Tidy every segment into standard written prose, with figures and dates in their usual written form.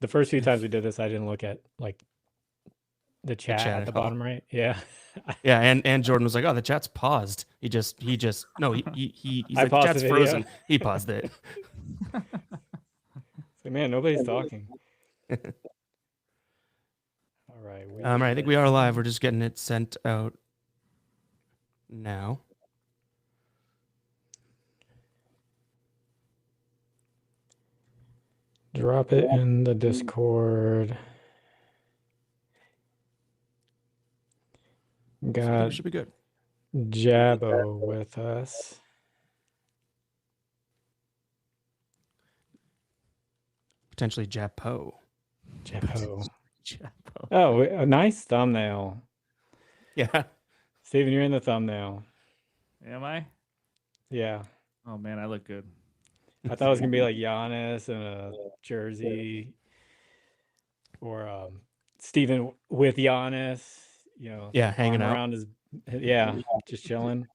The first few times we did this, I didn't look at like the chat chat at the at all. bottom right. Yeah. Yeah, and Jordan was like, "Oh, the chat's paused." He's I like, "The paused the chat's video. frozen." He paused it. It's like, man, nobody's talking. All right. Right, I think we are live. We're just getting it sent out now. Drop it in the Discord. Got it should be good. Jabbo with us. Potentially Japo. Japo. Oh, a nice thumbnail. Yeah. Steven, you're in the thumbnail. Am I? Yeah. Oh man, I look good. I thought it was gonna be like Giannis in a jersey, or Steven with Giannis. You know, Yeah, hanging out around his. Yeah, just chilling.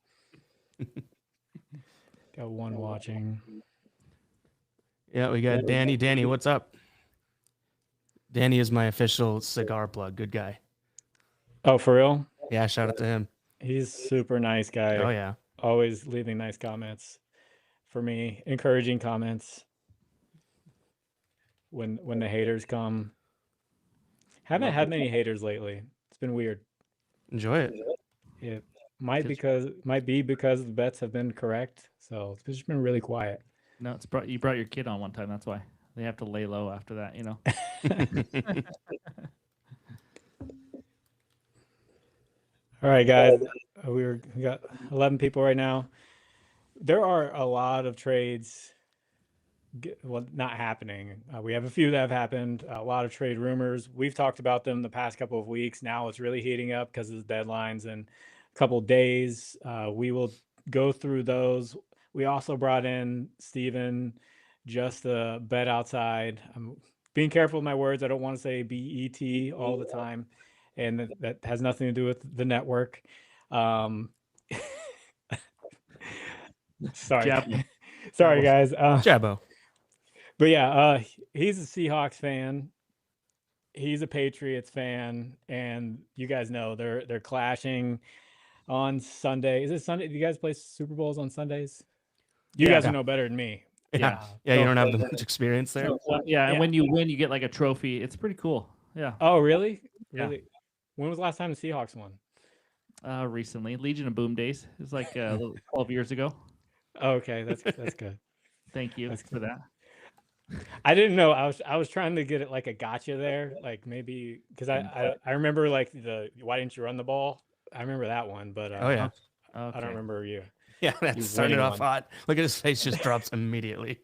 Got one watching. Yeah, we got Danny. Danny, what's up? Danny is my official cigar plug. Good guy. Oh, for real? Yeah, shout out to him. He's super nice guy. Oh yeah. Always leaving nice comments for me, encouraging comments when the haters come. Haven't had many haters lately. It's been weird. Enjoy it. It might be because the bets have been correct. So it's just been really quiet. No, you brought your kid on one time. That's why they have to lay low after that. You know. All right, guys. We got 11 people right now. There are a lot of trades, well, not happening. We have a few that have happened. A lot of trade rumors. We've talked about them the past couple of weeks. Now it's really heating up because of the deadlines in a couple of days. We will go through those. We also brought in Steven just to bet outside. I'm being careful with my words. I don't want to say BET all the time. And that has nothing to do with the network. Sorry. Sorry, guys. Jabbo. But yeah, he's a Seahawks fan. He's a Patriots fan, and you guys know they're clashing on Sunday. Is it Sunday? Do you guys play Super Bowls on Sundays? You guys know better than me. Yeah, you don't have the much experience there. And when you win, you get like a trophy. It's pretty cool. Yeah. Oh, really? Yeah. Really? When was the last time the Seahawks won? Recently, Legion of Boom days. It was like 12 years ago. Okay, that's good. Thank you for that. I didn't know. I was trying to get it like a gotcha there, like maybe because I remember like the why didn't you run the ball? I remember that one, but Okay. I don't remember you. Yeah, that started off hot. Look at his face; just drops immediately.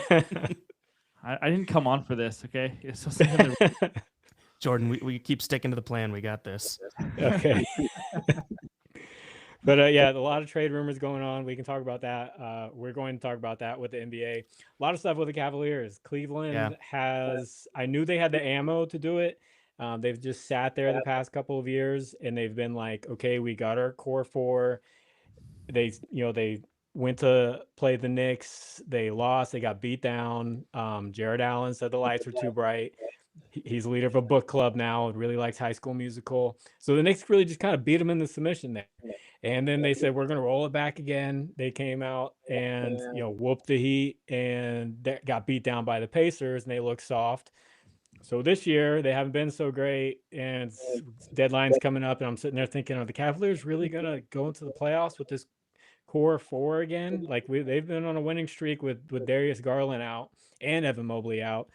I didn't come on for this. Okay, Jordan, we keep sticking to the plan. We got this. Okay. But yeah, a lot of trade rumors going on. We can talk about that. We're going to talk about that with the NBA. A lot of stuff with the Cavaliers. Cleveland has. I knew they had the ammo to do it. They've just sat there the past couple of years, and they've been like, okay, we got our core four. They went to play the Knicks. They lost. They got beat down. Jared Allen said the lights were too bright. He's the leader of a book club now and really likes High School Musical. So the Knicks really just kind of beat him in the submission there. And then they said, we're going to roll it back again. They came out and, whooped the Heat and got beat down by the Pacers, and they look soft. So this year they haven't been so great, and deadline's coming up, and I'm sitting there thinking, are the Cavaliers really going to go into the playoffs with this core four again? Like they've been on a winning streak with Darius Garland out and Evan Mobley out.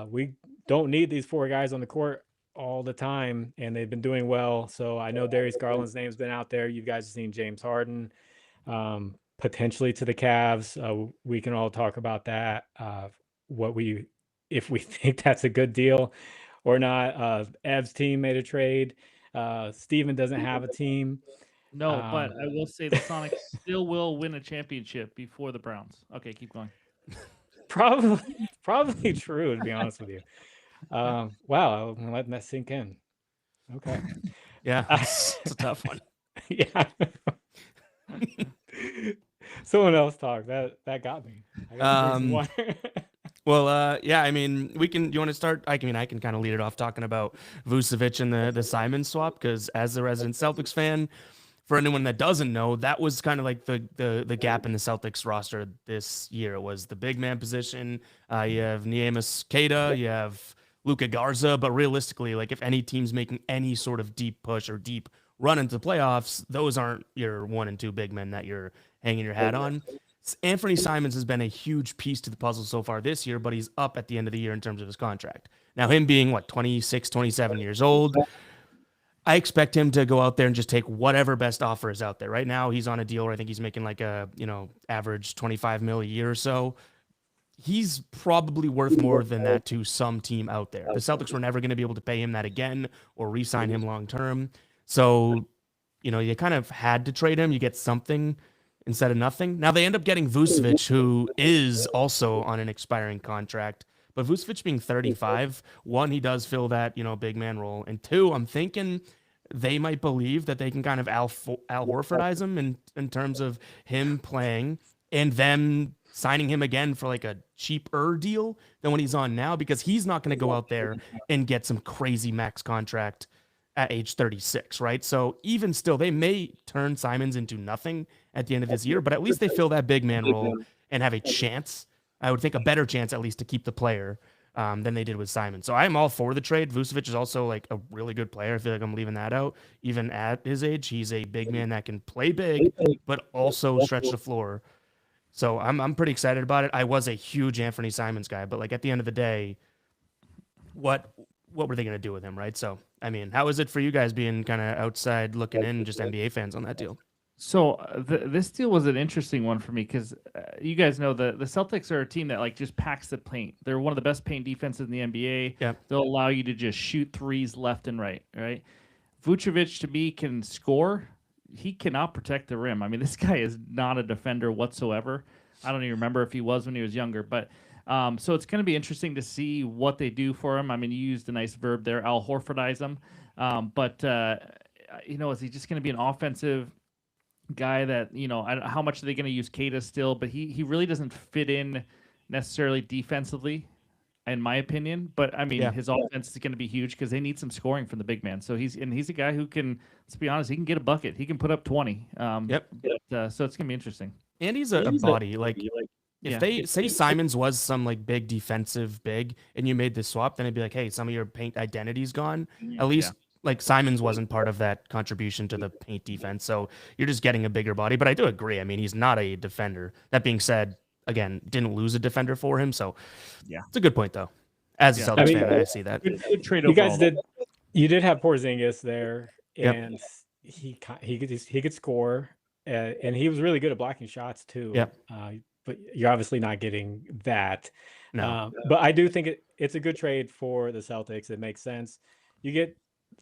We don't need these four guys on the court all the time, and they've been doing well. So I know Darius Garland's name's been out there. You guys have seen James Harden potentially to the Cavs. We can all talk about that. If we think that's a good deal or not. Ev's team made a trade. Steven doesn't have a team. No, but I will say the Sonics still will win a championship before the Browns. Okay, keep going. Probably true, to be honest with you. Wow, I'm letting that sink in. Okay. Yeah, it's a tough one. Yeah. Someone else talk. That got me. I gotta drink some water. Well, yeah, I mean, we can. You want to start? I can kind of lead it off talking about Vucevic and the Simon swap because as the resident Celtics fan, for anyone that doesn't know, that was kind of like the gap in the Celtics roster this year was the big man position. You have Niemus Keita, you have Luka Garza, but realistically, like if any team's making any sort of deep push or deep run into the playoffs, those aren't your 1 and 2 big men that you're hanging your hat on. Anthony Simons has been a huge piece to the puzzle so far this year, but he's up at the end of the year in terms of his contract. Now, him being, 26, 27 years old, I expect him to go out there and just take whatever best offer is out there. Right now, he's on a deal where I think he's making like a, average 25 mil a year or so. He's probably worth more than that to some team out there. The Celtics were never going to be able to pay him that again or re-sign him long term. So, you kind of had to trade him. You get something instead of nothing. Now they end up getting Vucevic, who is also on an expiring contract. But Vucevic being 35, one, he does fill that, big man role. And two, I'm thinking they might believe that they can kind of Al Horfordize him in terms of him playing and them signing him again for like a cheaper deal than what he's on now because he's not going to go out there and get some crazy max contract at age 36, right? So even still, they may turn Simons into nothing at the end of this year, but at least they fill that big man role and have a chance. I would think a better chance at least to keep the player than they did with Simon. So I'm all for the trade. Vucevic is also like a really good player. I feel like I'm leaving that out. Even at his age, he's a big man that can play big, but also stretch the floor. So I'm pretty excited about it. I was a huge Anthony Simons guy, but like at the end of the day, what were they going to do with him, right? So, I mean, how is it for you guys being kind of outside looking in, just NBA fans on that deal? So this deal was an interesting one for me because you guys know the Celtics are a team that like just packs the paint. They're one of the best paint defenses in the NBA. Yep. They'll allow you to just shoot threes left and right. Right. Vucevic to me can score. He cannot protect the rim. I mean, this guy is not a defender whatsoever. I don't even remember if he was when he was younger, but so it's going to be interesting to see what they do for him. I mean, you used a nice verb there, Al Horfordize him. But is he just going to be an offensive guy that, how much are they going to use Keita still? But he really doesn't fit in necessarily defensively, in my opinion. But, I mean, his offense is going to be huge because they need some scoring from the big man. So he's a guy who can, let's be honest, he can get a bucket. He can put up 20. Yep. But, so it's going to be interesting. And he's a body. Like, if they say Simons was some like big defensive big and you made this swap, then it'd be like, hey, some of your paint identity's gone. At least like Simons wasn't part of that contribution to the paint defense. So you're just getting a bigger body. But I do agree. I mean, he's not a defender. That being said, again, didn't lose a defender for him. So it's a good point though. As a Celtics fan, I see that. Good trade you overall. guys you did have Porzingis there, and he could score, and he was really good at blocking shots too. Yep. But you're obviously not getting that. No. But I do think it's a good trade for the Celtics. It makes sense. You get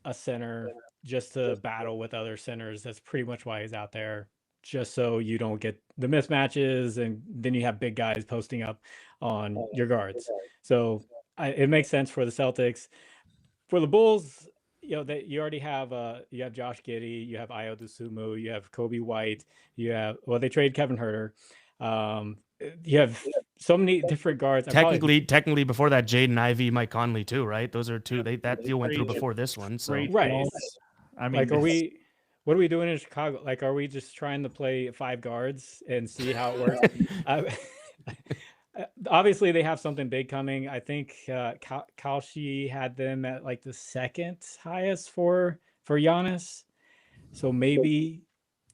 a center just to battle with other centers. That's pretty much why he's out there, just so you don't get the mismatches, and then you have big guys posting up on your guards. So it makes sense for the Celtics. For the Bulls, you already have you have Josh Giddey, you have Ayo Dosunmu, you have Kobe White, they trade Kevin Huerter. You have so many different guards. Technically, before that, Jaden Ivey, Mike Conley too, right? Those are two. That deal went through before this one. So right. I mean, what are we doing in Chicago? Like, are we just trying to play 5 guards and see how it works? Obviously, they have something big coming. I think Kalshi had them at like the second highest for Giannis. So maybe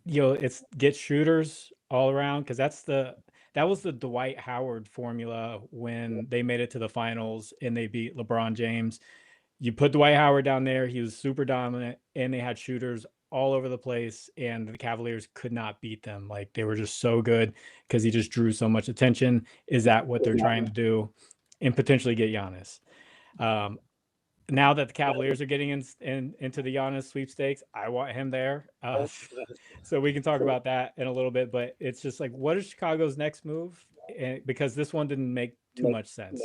it's get shooters all around, because that was the Dwight Howard formula when they made it to the finals and they beat LeBron James. You put Dwight Howard down there, he was super dominant, and they had shooters all over the place, and the Cavaliers could not beat them. Like, they were just so good because he just drew so much attention. Is that what they're trying to do? And potentially get Giannis. Now that the Cavaliers are getting into the Giannis sweepstakes, I want him there. So we can talk about that in a little bit, but it's just like, what is Chicago's next move? Because this one didn't make too much sense.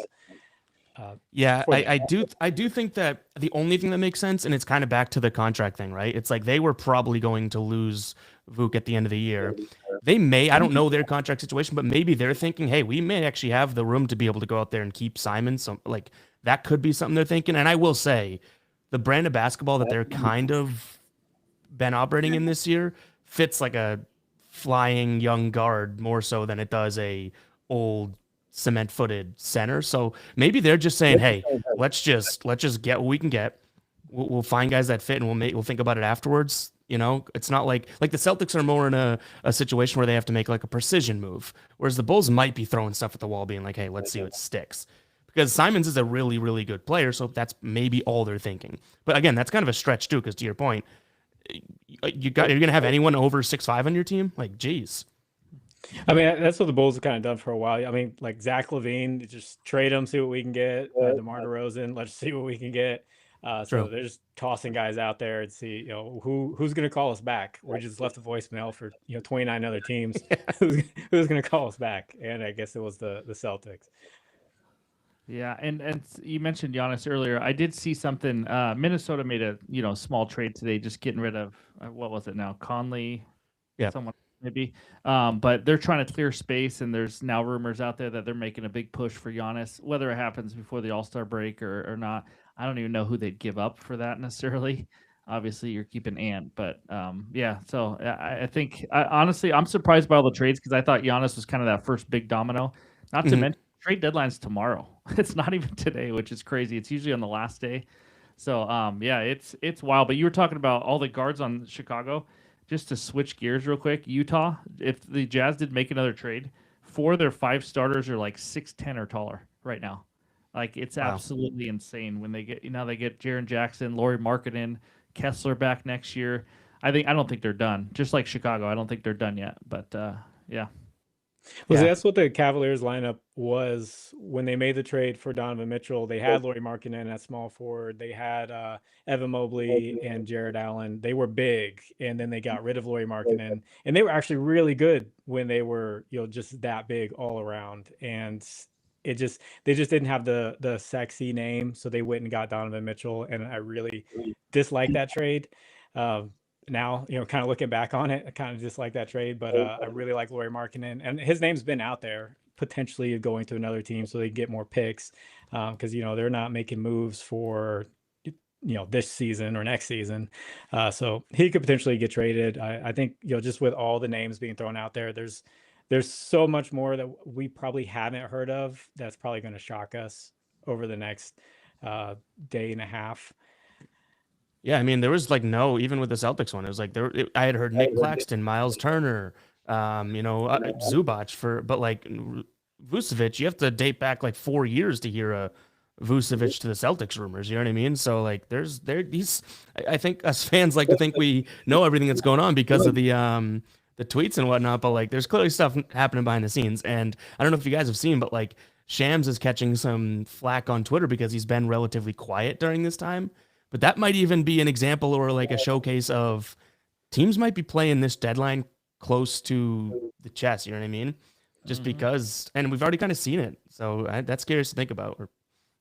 Yeah, for I them. I do think that the only thing that makes sense, and it's kind of back to the contract thing, right? It's like they were probably going to lose Vuk at the end of the year. They may, I don't know their contract situation, but maybe they're thinking, hey, we may actually have the room to be able to go out there and keep Simon. So like that could be something they're thinking. And I will say, the brand of basketball that they're kind of been operating in this year fits like a flying young guard more so than it does a old cement-footed center. So maybe they're just saying, "Hey, let's just get what we can get. We'll find guys that fit, and we'll think about it afterwards." You know, it's not like the Celtics are more in a situation where they have to make like a precision move, whereas the Bulls might be throwing stuff at the wall, being like, "Hey, let's see what sticks." Because Simons is a really, really good player, so that's maybe all they're thinking. But again, that's kind of a stretch too, because to your point, you're gonna have anyone over 6'5" on your team? Like, geez. I mean, that's what the Bulls have kind of done for a while. I mean, like Zach LaVine, just trade him, see what we can get. DeMar DeRozan, let's see what we can get. So True. they're just tossing guys out there and see, who's going to call us back. We just left a voicemail for 29 other teams. Who's going to call us back? And I guess it was the Celtics. Yeah, and you mentioned Giannis earlier. I did see something. Minnesota made a small trade today, just getting rid of what was it now? Conley, Yeah. someone maybe. But they're trying to clear space, and there's now rumors out there that they're making a big push for Giannis. Whether it happens before the All-Star break or not, I don't even know who they'd give up for that necessarily. Obviously, you're keeping Ant, but yeah. So I think honestly, I'm surprised by all the trades because I thought Giannis was kind of that first big domino. Not to mention trade deadline's tomorrow. It's not even today, which is crazy. It's usually on the last day. So yeah, it's wild. But you were talking about all the guards on Chicago. Just to switch gears real quick, Utah, if the Jazz did make another trade, 4 of their 5 starters are like 6'10" or taller right now. Like it's Wow. absolutely insane when they get they get Jaren Jackson, Lauri Markkanen, Kessler back next year. I don't think they're done. Just like Chicago, I don't think they're done yet. But yeah. Well, see, Yeah. that's what the Cavaliers lineup was when they made the trade for Donovan Mitchell. They had Lauri Markkanen at small forward. They had Evan Mobley and Jared Allen. They were big, and then they got rid of Lauri Markkanen, and they were actually really good when they were just that big all around. And they just didn't have the sexy name, so they went and got Donovan Mitchell, and I really dislike that trade. Now, kind of looking back on it, I kind of dislike that trade, but I really like Lauri Markkanen, and his name's been out there potentially going to another team so they get more picks because they're not making moves for this season or next season, so he could potentially get traded. I think just with all the names being thrown out there, there's so much more that we probably haven't heard of that's probably going to shock us over the next day and a half. Yeah, I mean, there was like even with the Celtics one, it was like I had heard Nick Claxton, Miles Turner, Zubac but like Vucevic, you have to date back like 4 years to hear a Vucevic to the Celtics rumors. You know what I mean? So like, I think us fans like to think we know everything that's going on because of the tweets and whatnot, but like, there's clearly stuff happening behind the scenes. And I don't know if you guys have seen, but like, Shams is catching some flack on Twitter because he's been relatively quiet during this time. But that might even be an example or like a showcase of teams might be playing this deadline close to the chest. You know what I mean? Just because, and we've already kind of seen it. So that's curious to think about or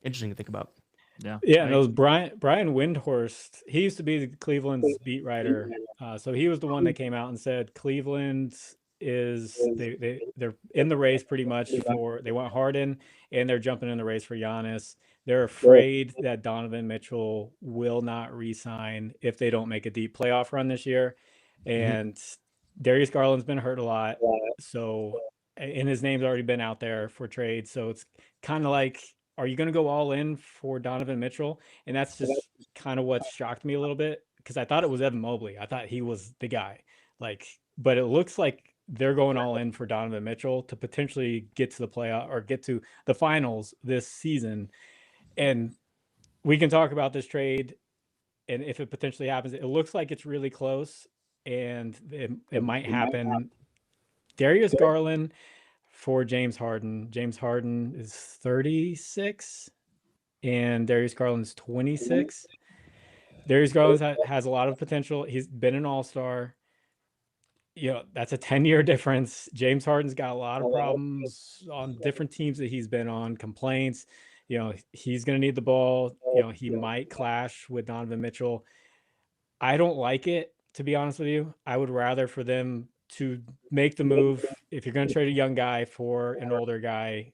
interesting to think about. Yeah. Yeah, and it was Brian Windhorst. He used to be the Cleveland's beat writer. So he was the one that came out and said Cleveland is they're in the race pretty much they want Harden and they're jumping in the race for Giannis. They're afraid that Donovan Mitchell will not re-sign if they don't make a deep playoff run this year. And Darius Garland's been hurt a lot. So, and his name's already been out there for trade. So it's kind of like, are you going to go all in for Donovan Mitchell? And that's just kind of what shocked me a little bit because I thought it was Evan Mobley. I thought he was the guy. But it looks like they're going all in for Donovan Mitchell to potentially get to the playoff or get to the finals this season. And we can talk about this trade and if it potentially happens. It looks like it's really close and it might happen. Darius Garland for James Harden. James Harden is 36 and Darius Garland is 26. Darius Garland has a lot of potential. He's been an all-star. That's a 10-year difference. James Harden's got a lot of problems on different teams that he's been on, complaints. He's going to need the ball. He might clash with Donovan Mitchell. I don't like it, to be honest with you. I would rather for them to make the move. If you're going to trade a young guy for an older guy,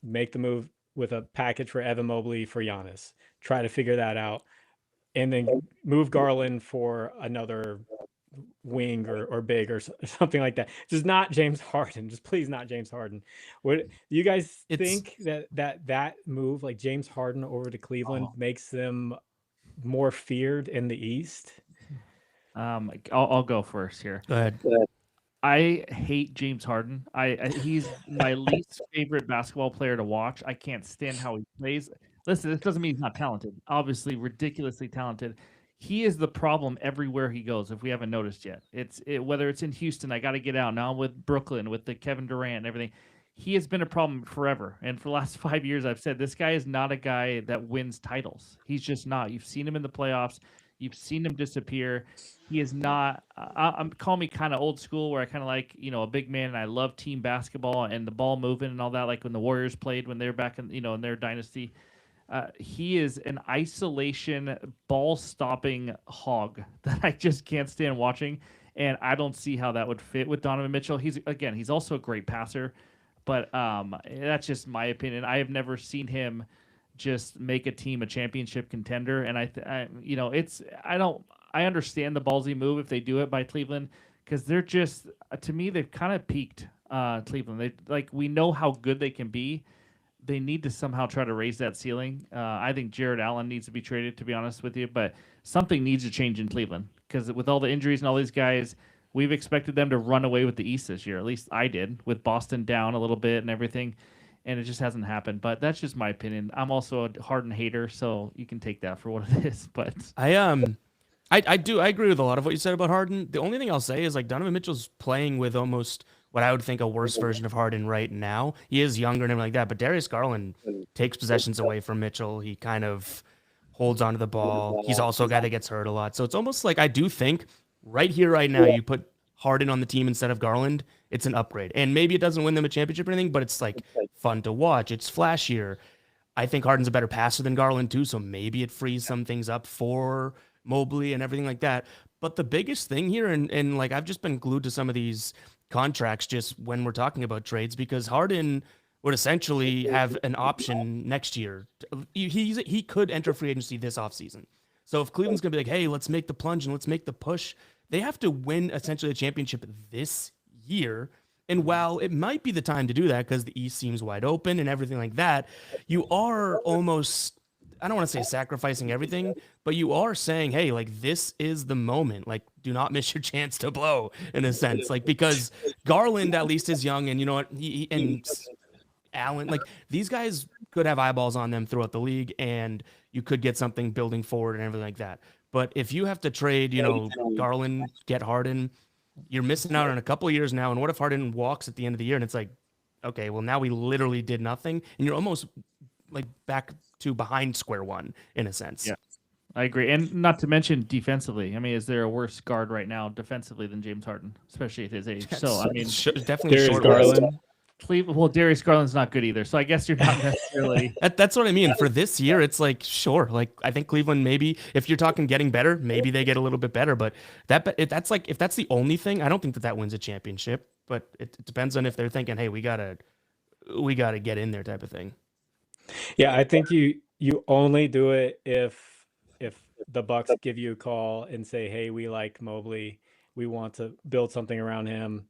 make the move with a package for Evan Mobley for Giannis. Try to figure that out. And then move Garland for another wing or big or something like that. Just not James Harden. Just please not James Harden. What do you guys think that move, like James Harden over to Cleveland, makes them more feared in the East? I'll go first here. Go ahead. I hate James Harden. He's my least favorite basketball player to watch. I can't stand how he plays. Listen, this doesn't mean he's not talented. Obviously, ridiculously talented. He is the problem everywhere he goes. If we haven't noticed yet, whether it's in Houston, I got to get out now with Brooklyn, with the Kevin Durant and everything. He has been a problem forever. And for the last 5 years, I've said this guy is not a guy that wins titles. He's just not. You've seen him in the playoffs. You've seen him disappear. He is not. I'm calling me kind of old school, where I kind of like a big man, and I love team basketball and the ball moving and all that. Like when the Warriors played when they were back in in their dynasty. He is an isolation ball stopping hog that I just can't stand watching, and I don't see how that would fit with Donovan Mitchell. He's also a great passer, but that's just my opinion. I have never seen him just make a team a championship contender, and I understand the ballsy move if they do it by Cleveland, because they're just, to me, they've kind of peaked. Cleveland, we know how good they can be. They need to somehow try to raise that ceiling. I think Jared Allen needs to be traded, to be honest with you, but something needs to change in Cleveland, because with all the injuries and all these guys, we've expected them to run away with the East this year. At least I did, with Boston down a little bit and everything, and it just hasn't happened. But that's just my opinion. I'm also a Harden hater, so you can take that for what it is. But I agree with a lot of what you said about Harden. The only thing I'll say is Donovan Mitchell's playing with almost what I would think a worse version of Harden right now. He is younger and everything like that, but Darius Garland takes possessions away from Mitchell. He kind of holds onto the ball. He's also a guy that gets hurt a lot. So it's almost like I do think right here, right now, you put Harden on the team instead of Garland, it's an upgrade. And maybe it doesn't win them a championship or anything, but it's fun to watch. It's flashier. I think Harden's a better passer than Garland too, so maybe it frees some things up for Mobley and everything like that. But the biggest thing here, and I've just been glued to some of these contracts just when we're talking about trades, because Harden would essentially have an option next year. He could enter free agency this offseason. So if Cleveland's going to be like, hey, let's make the plunge and let's make the push, they have to win essentially a championship this year. And while it might be the time to do that because the East seems wide open and everything like that, you are almost, I don't want to say sacrificing everything, but you are saying, hey, this is the moment. Do not miss your chance to blow, in a sense. Because Garland at least is young, and you know what? He and Allen, these guys could have eyeballs on them throughout the league, and you could get something building forward and everything like that. But if you have to trade, Garland, get Harden, you're missing out on a couple of years now. And what if Harden walks at the end of the year and it's okay, well, now we literally did nothing, and you're almost back to behind square one in a sense. Yeah, I agree. And not to mention defensively. I mean, is there a worse guard right now defensively than James Harden, especially at his age? So, I mean, definitely Darius Garland. Well, Darius Garland's not good either. So I guess you're not necessarily. That's what I mean. For this year, it's sure. I think Cleveland, maybe if you're talking getting better, maybe they get a little bit better. But if that's the only thing, I don't think that wins a championship. But it depends on if they're thinking, hey, we gotta get in there type of thing. Yeah, I think you only do it if the Bucks give you a call and say, hey, we like Mobley, we want to build something around him,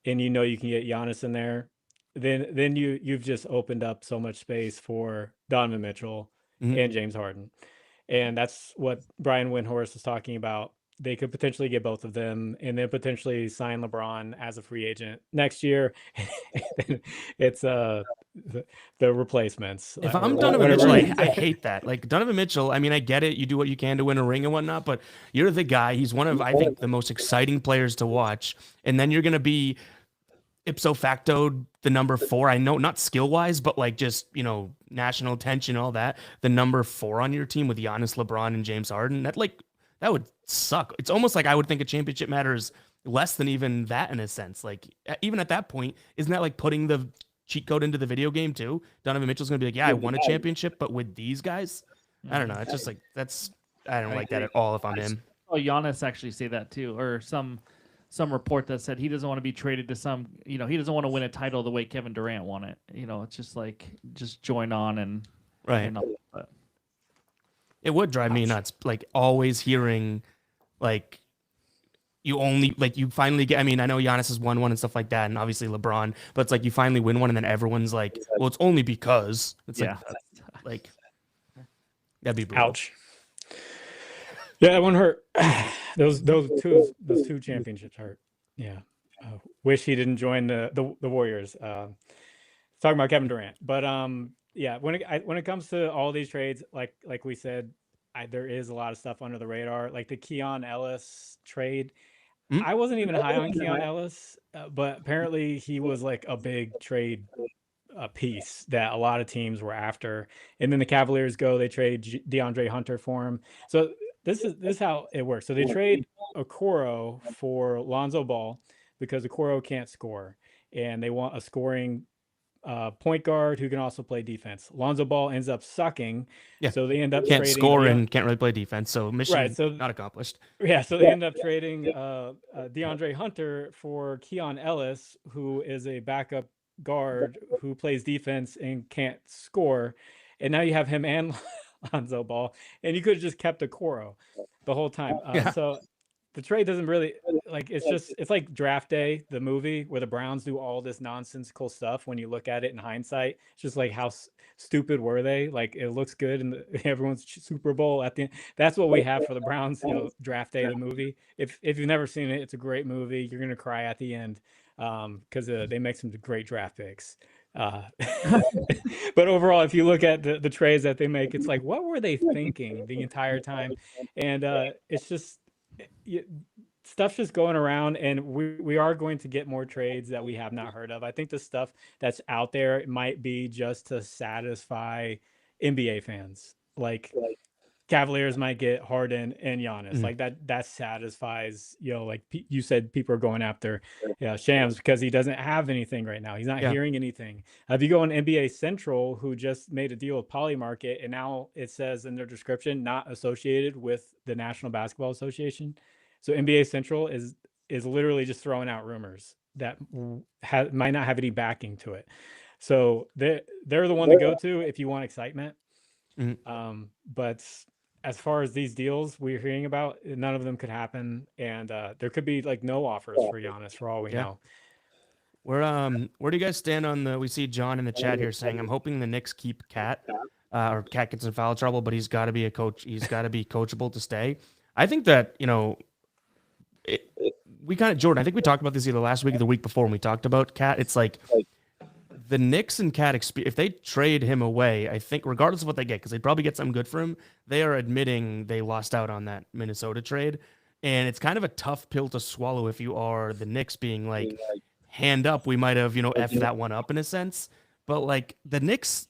and you can get Giannis in there. Then you've just opened up so much space for Donovan Mitchell and James Harden. And that's what Brian Windhorst was talking about. They could potentially get both of them and then potentially sign LeBron as a free agent next year. It's the replacements. If I'm Donovan Mitchell, I hate that. Donovan Mitchell, I mean, I get it. You do what you can to win a ring and whatnot, but you're the guy. He's one of, I think, the most exciting players to watch. And then you're going to be ipso facto the number 4. I know not skill wise, but just national attention, all that. The number 4 on your team with Giannis, LeBron, and James Harden. That would suck. It's almost I would think a championship matters less than even that in a sense. Even at that point, isn't that putting the cheat code into the video game too. Donovan Mitchell's gonna be like, yeah, I won a championship, but with these guys, I don't know. It's just like I don't like that at all if I'm him. Oh, Giannis actually say that too, or some report that said he doesn't want to be traded to some, he doesn't want to win a title the way Kevin Durant won it. It's just like join on and right. But it would drive me nuts, like always hearing, like you finally get. I mean, I know Giannis has won one and stuff like that, and obviously LeBron, but it's like you finally win one, and then everyone's like, well, it's only because it's like that'd be brutal. Ouch. Yeah, that one hurt. those two championships hurt. Yeah, wish he didn't join the Warriors. Talking about Kevin Durant, but yeah, when it comes to all these trades, like we said, there is a lot of stuff under the radar, like the Keon Ellis trade. I wasn't even high on Keon Ellis, but apparently he was like a big trade piece that a lot of teams were after. And then the Cavaliers they trade DeAndre Hunter for him. So this is how it works. So they trade Okoro for Lonzo Ball because Okoro can't score, and they want a scoring point guard who can also play defense. Lonzo Ball ends up sucking, so they end up can't trading score and can't really play defense. So mission not accomplished. Yeah, so they end up trading DeAndre Hunter for Keon Ellis, who is a backup guard who plays defense and can't score, and now you have him and Lonzo Ball, and you could have just kept Okoro the whole time. So the trade doesn't really it's like Draft Day, the movie where the Browns do all this nonsensical stuff. When you look at it in hindsight, it's just like, how stupid were they? Like, it looks good and everyone's Super Bowl at the end. That's what we have for the Browns, Draft Day, the movie. If you've never seen it, it's a great movie. You're gonna cry at the end because they make some great draft picks. But overall, if you look at the trades that they make, it's like, what were they thinking the entire time? And it's just stuff's just going around, and we are going to get more trades that we have not heard of. I think the stuff that's out there might be just to satisfy NBA fans. Like Cavaliers might get Harden and Giannis. Like that satisfies, like you said, people are going after Shams because he doesn't have anything right now. He's not hearing anything. If you go on NBA Central, who just made a deal with Polymarket, and now it says in their description, not associated with the National Basketball Association. So NBA Central is literally just throwing out rumors that might not have any backing to it. So they're the one to go to if you want excitement. But as far as these deals we're hearing about, none of them could happen, and there could be like no offers for Giannis for all we know. Where do you guys stand on we see John in the chat here saying, I'm hoping the Knicks keep Cat, or Cat gets in foul trouble, but he's got to be a coach. He's got to be coachable to stay. I think that, we kind of, Jordan, I think we talked about this either last week or the week before when we talked about Cat. It's like the Knicks and Cat, if they trade him away, I think regardless of what they get, because they'd probably get something good for him, they are admitting they lost out on that Minnesota trade. And it's kind of a tough pill to swallow if you are the Knicks, being like, hand up, we might have, effed that one up in a sense. But like the Knicks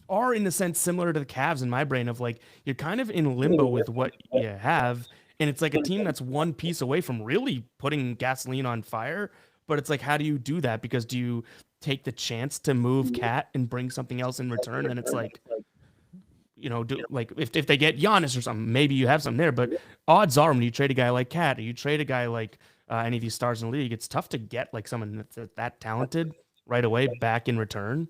are in a sense similar to the Cavs in my brain, of like, you're kind of in limbo with what you have. And it's like a team that's one piece away from really putting gasoline on fire. But it's like, how do you do that? Because do you take the chance to move Cat and bring something else in return? And it's like, if they get Giannis or something, maybe you have something there. But odds are, when you trade a guy like Cat, or you trade a guy like any of these stars in the league, it's tough to get like someone that's that talented right away back in return.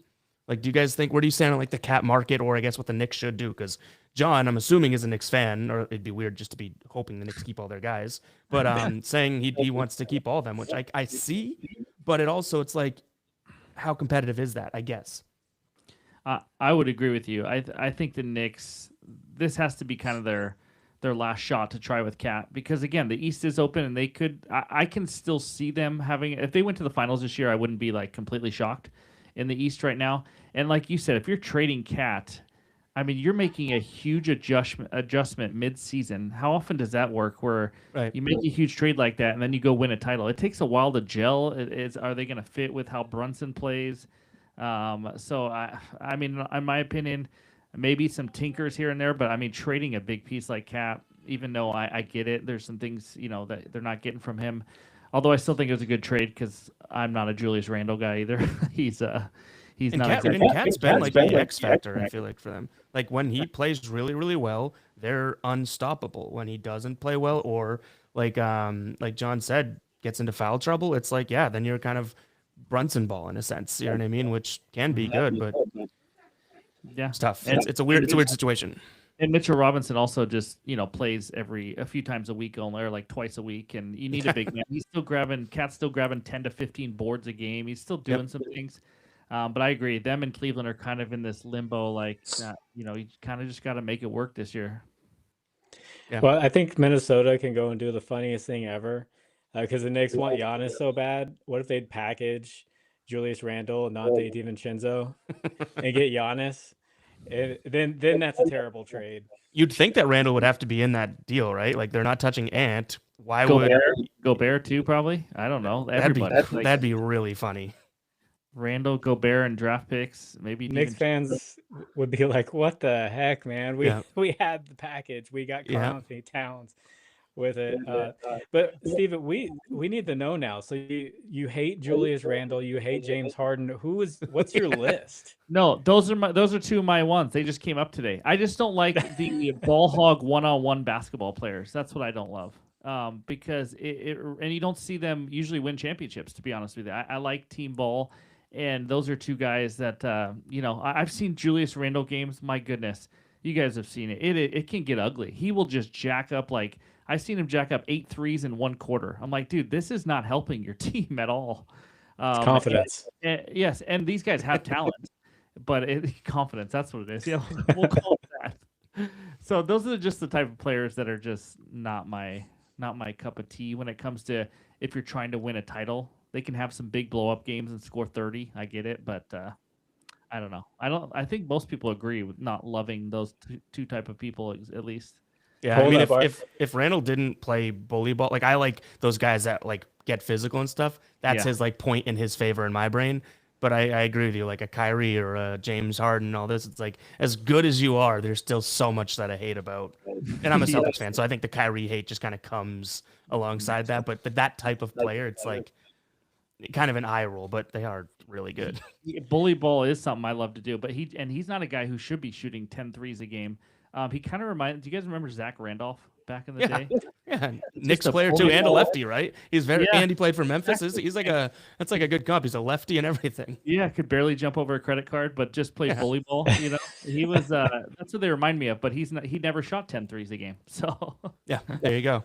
Like, do you guys think, where do you stand on like the Cat market, or I guess what the Knicks should do? Because John, I'm assuming, is a Knicks fan, or it'd be weird just to be hoping the Knicks keep all their guys, but saying he wants to keep all of them, which I see, but it's like, how competitive is that, I guess? I would agree with you. I think the Knicks, this has to be kind of their last shot to try with Cat, because again, the East is open, and they could, I can still see them having, if they went to the finals this year, I wouldn't be like completely shocked in the East right now. And like you said, if you're trading Cat, I mean, you're making a huge adjustment mid-season. How often does that work, where you make a huge trade like that and then you go win a title? It takes a while to gel. Are they going to fit with how Brunson plays? So, I mean, in my opinion, maybe some tinkers here and there, but I mean, trading a big piece like Cat, even though I get it, there's some things, that they're not getting from him. Although I still think it was a good trade, because I'm not a Julius Randle guy either. He's he's And not Cat, exactly. and Cat's been like the X factor, I feel like, for them. Like when he plays really, really well, they're unstoppable. When he doesn't play well, or like John said, gets into foul trouble, it's like, yeah, then you're kind of Brunson ball in a sense. You know what I mean? Which can be good, but Yeah, it's tough. and It's a weird situation. Mitchell Robinson also just plays a few times a week only, or like twice a week, and you need a big man. Cat's still grabbing 10 to 15 boards a game. He's still doing some things. But I agree. Them and Cleveland are kind of in this limbo. You kind of just got to make it work this year. Yeah. Well, I think Minnesota can go and do the funniest thing ever, because the Knicks want Giannis so bad. What if they'd package Julius Randle, Dante DiVincenzo, and get Giannis? Then that's a terrible trade. You'd think that Randall would have to be in that deal, right? Like they're not touching Ant. Why Gobert too? Probably. I don't know. That'd be really funny. Randall, Gobert, and draft picks. Maybe Knicks fans would be like, "What the heck, man? We had the package. We got Anthony Towns with it." But Steven, we need to know now. So you hate Julius Randle, you hate James Harden. What's your list? No, those are two of my ones. They just came up today. I just don't like the ball hog one-on-one basketball players. That's what I don't love. Because and you don't see them usually win championships. To be honest with you, I like team ball. And those are two guys that, I've seen Julius Randle games. My goodness, you guys have seen it. It can get ugly. He will just jack up I've seen him jack up 8 threes in one quarter. I'm like, dude, this is not helping your team at all. It's confidence. Yes, and these guys have talent, but confidence, that's what it is. Yeah, we'll call it that. So those are just the type of players that are just not my cup of tea when it comes to if you're trying to win a title. They can have some big blow-up games and score 30. I get it, but I don't know. I think most people agree with not loving those two type of people at least. Yeah, I mean, if Randall didn't play bully ball, like I like those guys that like get physical and stuff. That's his like point in his favor in my brain. But I agree with you, like a Kyrie or a James Harden and all this. It's like as good as you are, there's still so much that I hate about. And I'm a Celtics fan, so I think the Kyrie hate just kind of comes alongside that. But that type of player, it's like kind of an eye roll, but they are really good. Bully ball is something I love to do, but he's not a guy who should be shooting 10 threes a game. He kind of reminds. Do you guys remember Zach Randolph back in the day? Yeah, Knicks player too, and a lefty, right? He's and he played for Memphis. He's like that's like a good comp. He's a lefty and everything. Yeah, could barely jump over a credit card, but just played bully ball. He was. That's what they remind me of. But he never shot 10 threes a game. So yeah, there you go.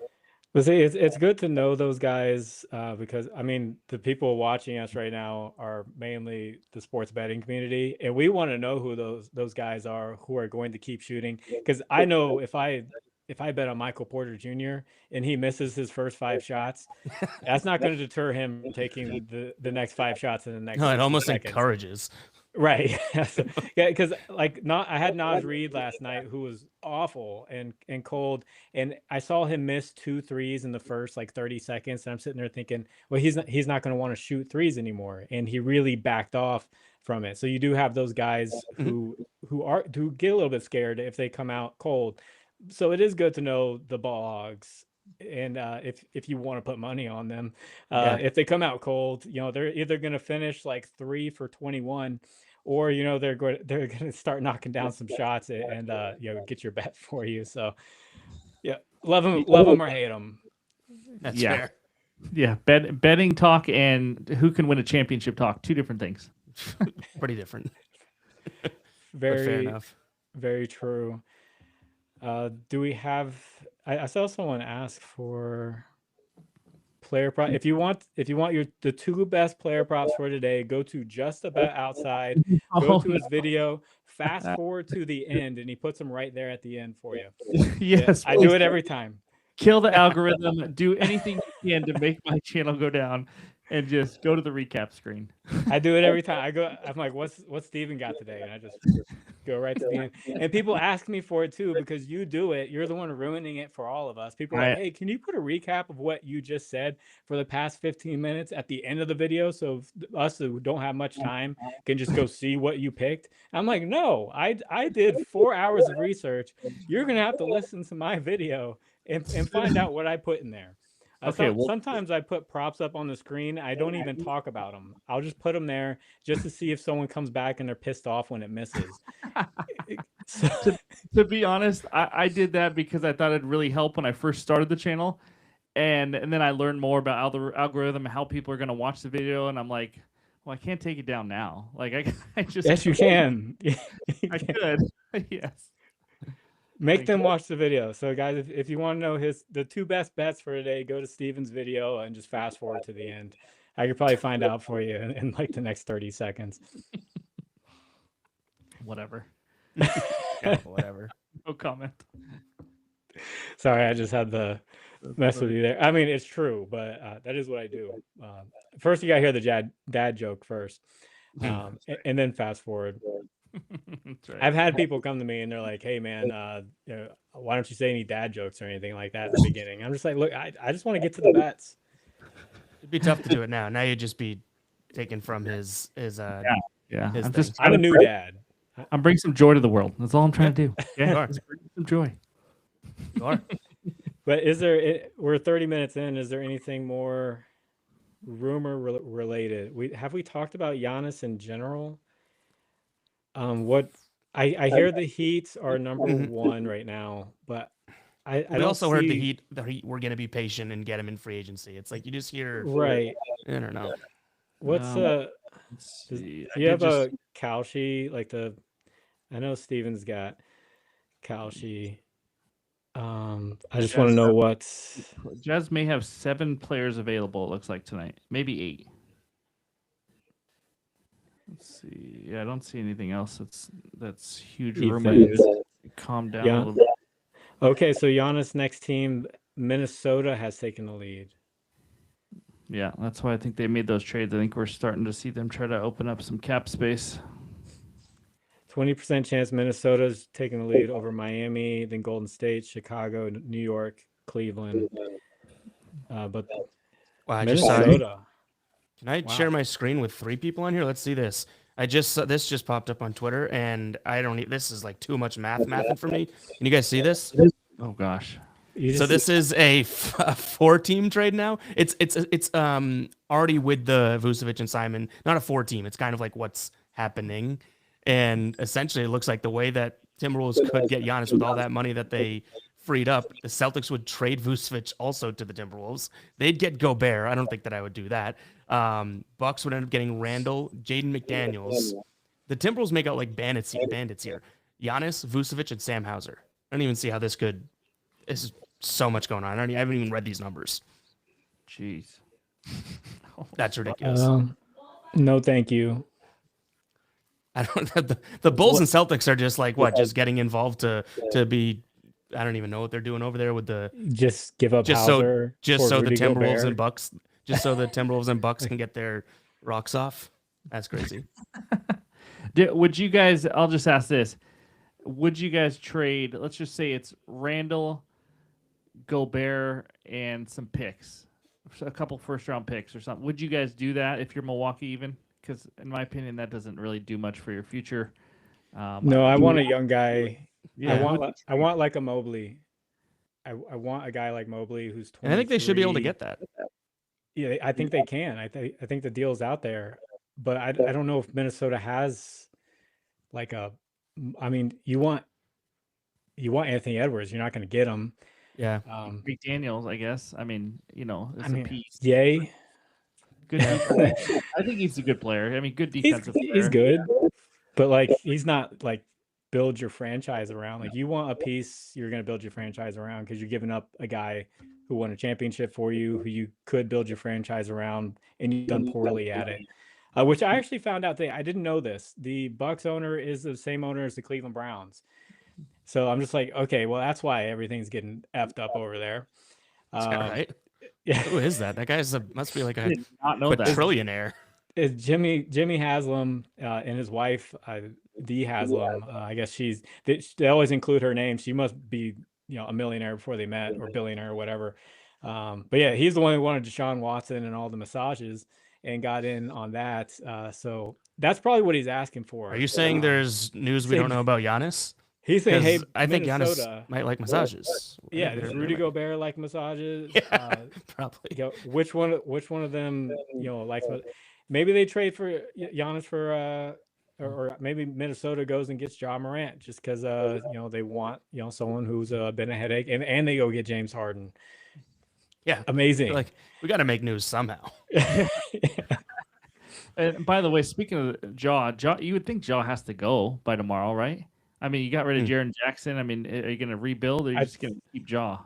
But see, it's good to know those guys because I mean the people watching us right now are mainly the sports betting community, and we want to know who those guys are who are going to keep shooting. Because I know if I bet on Michael Porter Jr. and he misses his first 5 shots, that's not going to deter him from taking the next 5 shots in the next. No, it almost seconds. Encourages. Right. Yeah, because I had Naz Reid last night who was awful and cold, and I saw him miss 2 threes in the first 30 seconds, and I'm sitting there thinking, well, he's not going to want to shoot threes anymore, and he really backed off from it. So you do have those guys who get a little bit scared if they come out cold. So it is good to know the ball hogs. And if you want to put money on them, if they come out cold, they're either going to finish 3 for 21, or they're going to start knocking down some shots and get your bet for you. So yeah, love them or hate them. That's fair. Yeah, betting talk and who can win a championship talk, 2 different things. Pretty different. Very fair enough. Very true. Do we have? I saw someone ask for player prop. If you want the 2 best player props for today, go to Just About Outside. Go to his video. Fast forward to the end, and he puts them right there at the end for you. Yes, I do it every time. Kill the algorithm. Do anything you can to make my channel go down, and just go to the recap screen. I do it every time. I'm like, what's Steven got today? And I just go right to the end. And people ask me for it too, because you do it. You're the one ruining it for all of us. People are like, hey, can you put a recap of what you just said for the past 15 minutes at the end of the video? So us who don't have much time can just go see what you picked. I'm like, no, I did 4 hours of research. You're going to have to listen to my video and find out what I put in there. Okay, well, Sometimes I put props up on the screen. I don't even talk about them. I'll just put them there just to see if someone comes back and they're pissed off when it misses. So, to be honest, I did that because I thought it'd really help when I first started the channel, and then I learned more about the algorithm, how people are going to watch the video, and I'm like, well, I can't take it down now. Like I just yes, you can. I could. Yes. Make them watch the video. So, guys, if you want to know the two best bets for today, go to Steven's video and just fast forward to the end. I could probably find out for you in like the next 30 seconds. Whatever. Yeah, whatever. No comment. Sorry, I just had the mess with you there. I mean, it's true, but that is what I do. First, you got to hear the dad joke first, and then fast forward. That's right. I've had people come to me and they're like, "Hey, man, why don't you say any dad jokes or anything like that at the beginning?" I'm just like, "Look, I just want to get to the bets." It'd be tough to do it now. Now you'd just be taken from his Yeah. his I'm a new dad. I'm bringing some joy to the world. That's all I'm trying to do. You Yeah, are. just bring some joy. You are. But we're 30 minutes in. Is there anything more rumor related? Have we talked about Giannis in general? What I hear the Heat are number one right now, but I We don't also heard the see- Heat were going to be patient and get him in free agency. It's like you just hear, right. I don't know. What's Let's do see. you have a Kalshi like I know Steven's got Kalshi. I just want to know what's Jazz may have 7 players available, it looks like, tonight. Maybe 8. Let's see. Yeah, I don't see anything else that's huge rumor. Ethan. Calm down Yeah. a little bit. Okay, so Giannis' next team, Minnesota, has taken the lead. Yeah, that's why I think they made those trades. I think we're starting to see them try to open up some cap space. 20% chance Minnesota's taking the lead over Miami, then Golden State, Chicago, New York, Cleveland. But Wow, I just saw. Minnesota. Can I share my screen with 3 people on here? Let's see this. This just popped up on Twitter, and I don't need. This is like too much mathing for me. Can you guys see this? Oh gosh. So this is a 4-team trade now. It's already with the Vucevic and Simon. Not a 4-team. It's kind of like what's happening, and essentially it looks like the way that Timberwolves could get Giannis with all that money that they freed up, the Celtics would trade Vucevic also to the Timberwolves. They'd get Gobert. I don't think that I would do that. Bucks would end up getting Randall, Jaden McDaniels. The Timberwolves make out like bandits here. Giannis, Vucevic, and Sam Hauser. I don't even see how this could. This is so much going on. I haven't even read these numbers. Jeez. That's ridiculous. No, thank you. I don't. The Bulls and Celtics are just like what? Just getting involved to be. I don't even know what they're doing over there with the. Just give up Hauser. Just so the Rudy Timberwolves Gobert. and Bucks. Just so the Timberwolves and Bucks can get their rocks off. That's crazy. Would you guys? I'll just ask this: would you guys trade? Let's just say it's Randall, Gobert, and some picks, a couple first-round picks or something. Would you guys do that if you're Milwaukee, even? Because in my opinion, that doesn't really do much for your future. No, I want a young guy. Yeah. I want like a Mobley. I want a guy like Mobley who's 23. And I think they should be able to get that. Yeah, I think they can. I think the deal's out there, but I don't know if Minnesota has like a. I mean, you want Anthony Edwards. You're not going to get him. Yeah. McDaniels, I guess. I mean, it's a piece. Yay. Good. I think he's a good player. I mean, good defensive player. He's good, but like he's not like build your franchise around. Like you want a piece you're going to build your franchise around because you're giving up a guy who won a championship for you, who you could build your franchise around, and you've done poorly at it. Which I actually found out I didn't know this. The Bucks owner is the same owner as the Cleveland Browns. So I'm just like, okay, well, that's why everything's getting effed up over there. Right? Yeah. Who is that? That guy must be like a trillionaire. It's Jimmy Haslam and his wife, Dee Haslam. I guess they always include her name. She must be a millionaire before they met, or billionaire or whatever. But yeah, he's the one who wanted Deshaun Watson and all the massages and got in on that. So that's probably what he's asking for. Are you saying there's news we don't know about Giannis? He's saying, "Hey, I think Giannis Minnesota, might like massages. yeah, does Rudy Gobert like massages? Yeah, probably. You know, which one of them, likes? Maybe they trade for Giannis for, or maybe Minnesota goes and gets Ja Morant just because, they want someone who's been a headache, and they go get James Harden. Yeah, Amazing. like we got to make news somehow. Yeah. And by the way, speaking of Ja, you would think Ja has to go by tomorrow, right? I mean, you got rid of Jaren Jackson. I mean, are you going to rebuild or are you just going to keep Ja?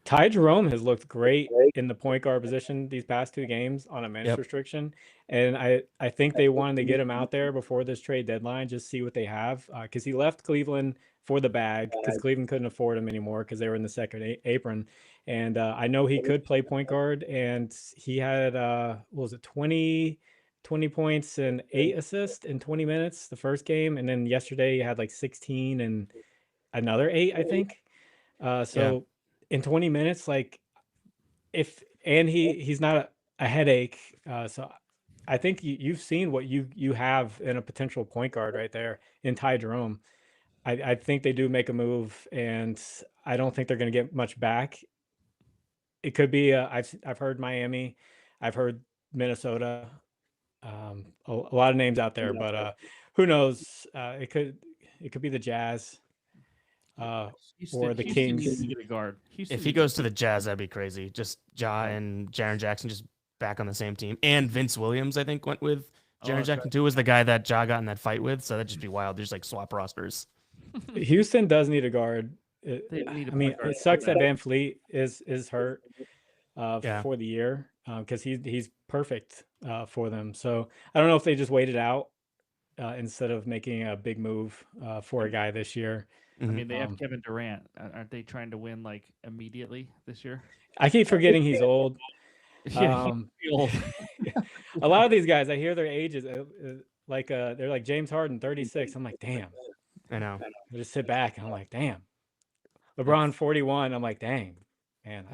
Ty Jerome has looked great in the point guard position these past 2 games on a minutes restriction. And I think they wanted to get him out there before this trade deadline, just see what they have. Because he left Cleveland for the bag because Cleveland couldn't afford him anymore because they were in the second apron. And I know he could play point guard, and he had, what was it, 20 points and 8 assists in 20 minutes the first game. And then yesterday he had like 16 and another 8, I think. So in 20 minutes, like he's not a headache. So I think you've seen what you have in a potential point guard right there in Ty Jerome. I think they do make a move, and I don't think they're going to get much back. It could be I've heard Miami, I've heard Minnesota, a lot of names out there, but who knows? It could be the Jazz. Or the Kings. Needs to get a guard. If he goes to the Jazz, that'd be crazy. Just Ja and Jaren Jackson just back on the same team. And Vince Williams, I think, went with Jaren Jackson too, was the guy that Ja got in that fight with. So that'd just be wild. There's like swap rosters. Houston does need a guard. It sucks that Van Fleet is hurt for the year because he's perfect for them. So I don't know if they just waited out instead of making a big move for a guy this year. I mean, they have Kevin Durant. Aren't they trying to win like immediately this year? I keep forgetting he's old. Yeah, he's old. A lot of these guys, I hear their ages, they're like James Harden, 36. I'm like, damn. I know. I just sit back and I'm like, damn. LeBron, 41. I'm like, dang, man.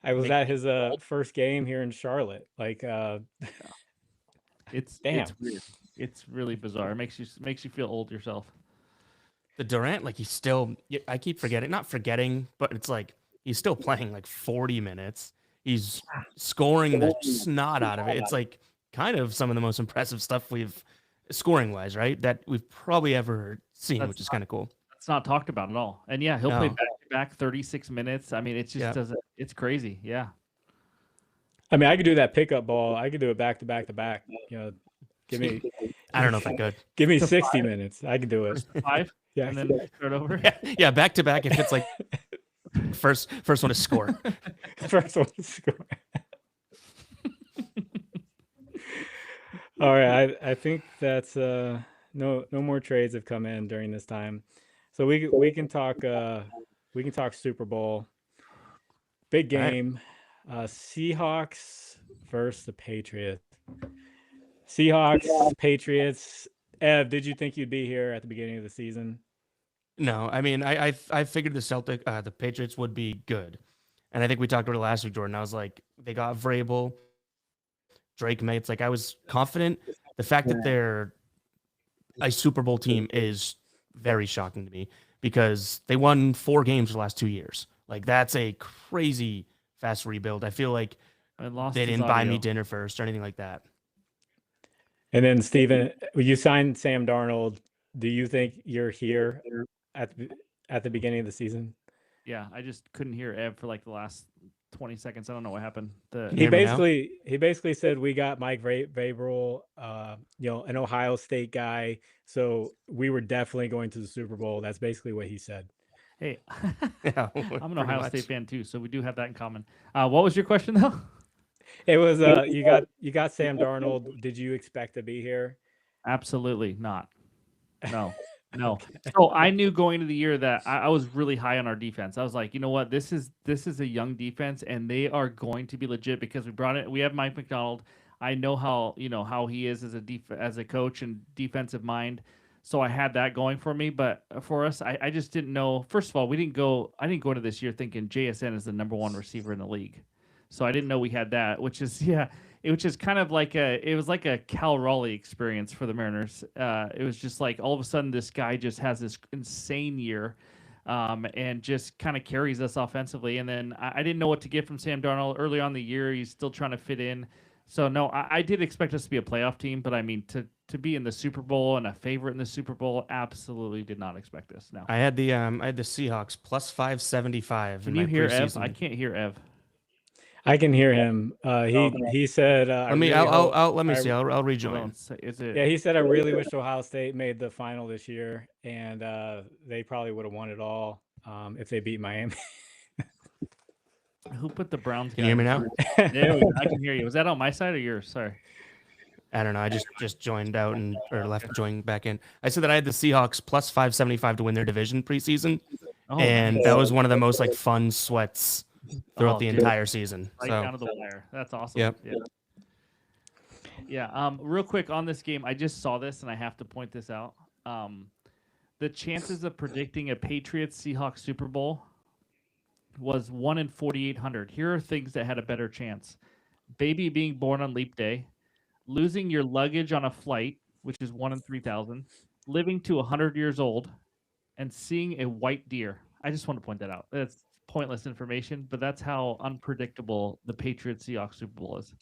I was at his first game here in Charlotte. Like, it's damn. It's weird. It's really bizarre. It makes you feel old yourself. The Durant, like he's still, I keep forgetting, not forgetting, but it's like he's still playing like 40 minutes. He's scoring the snot out of it. It's like kind of some of the most impressive stuff we've, scoring wise, right? That we've probably ever seen, which is kind of cool. It's not talked about at all. And yeah, he'll play back 36 minutes. I mean, it just doesn't, it's crazy. Yeah. I mean, I could do that pickup ball. I could do it back to back to back. Give me. I don't know if I could. Give me 60 minutes. I could do it. 5. Yeah. And then start over. Yeah, back to back. If it's like first one to score. First one to score. All right. I think that's no more trades have come in during this time, so we can talk Super Bowl. Big game. Right. Seahawks versus the Patriots. Seahawks, Patriots. Ev, did you think you'd be here at the beginning of the season? No, I mean, I figured the Patriots would be good, and I think we talked about it last week, Jordan. I was like, they got Vrabel, Drake May. It's like I was confident. The fact that they're a Super Bowl team is very shocking to me because they won 4 games for the last 2 years. Like that's a crazy fast rebuild. I feel like they didn't buy me dinner first or anything like that. And then, Steven, you signed Sam Darnold. Do you think you're here at the beginning of the season? Yeah, I just couldn't hear Ev for like the last 20 seconds. I don't know what happened. He basically said we got Mike Vrabel, an Ohio State guy, so we were definitely going to the Super Bowl. That's basically what he said. Hey, I'm an Ohio State fan too, so we do have that in common. What was your question though? It was you got Sam Darnold. Did you expect to be here? Absolutely not. No. No. So I knew going into the year that I was really high on our defense. I was like, you know what, this is a young defense, and they are going to be legit because we brought it. We have Mike McDonald. I know how he is as a coach and defensive mind. So I had that going for me, but for us, I just didn't know. First of all, I didn't go into this year thinking JSN is the number 1 receiver in the league. So I didn't know we had that, which is, which is kind of like it was like a Cal Raleigh experience for the Mariners. It was just like all of a sudden this guy just has this insane year, and just kind of carries us offensively. And then I didn't know what to get from Sam Darnold early on in the year. He's still trying to fit in. So no, I did expect us to be a playoff team, but I mean to be in the Super Bowl and a favorite in the Super Bowl, absolutely did not expect this. No. I had the Seahawks plus 575. Can in you my hear preseason. Ev? I can't hear Ev. I can hear him. He said, let me see. I'll rejoin. Is it? Yeah, he said, I really wish Ohio State made the final this year, and they probably would have won it all if they beat Miami. Who put the Browns? Can you hear me now? Yeah, I can hear you. Was that on my side or yours? Sorry. I don't know. I just joined out or left, joined back in. I said that I had the Seahawks plus 575 to win their division preseason, and that was one of the most like fun sweats throughout the entire season. Right down to the wire. That's awesome. Yep. Yeah. Real quick on this game, I just saw this and I have to point this out. The chances of predicting a Patriots Seahawks Super Bowl was 1 in 4,800. Here are things that had a better chance: baby being born on leap day, losing your luggage on a flight, which is 1 in 3,000, living to 100 years old, and seeing a white deer. I just want to point that out. That's pointless information, but that's how unpredictable the Patriots Seahawks Super Bowl is.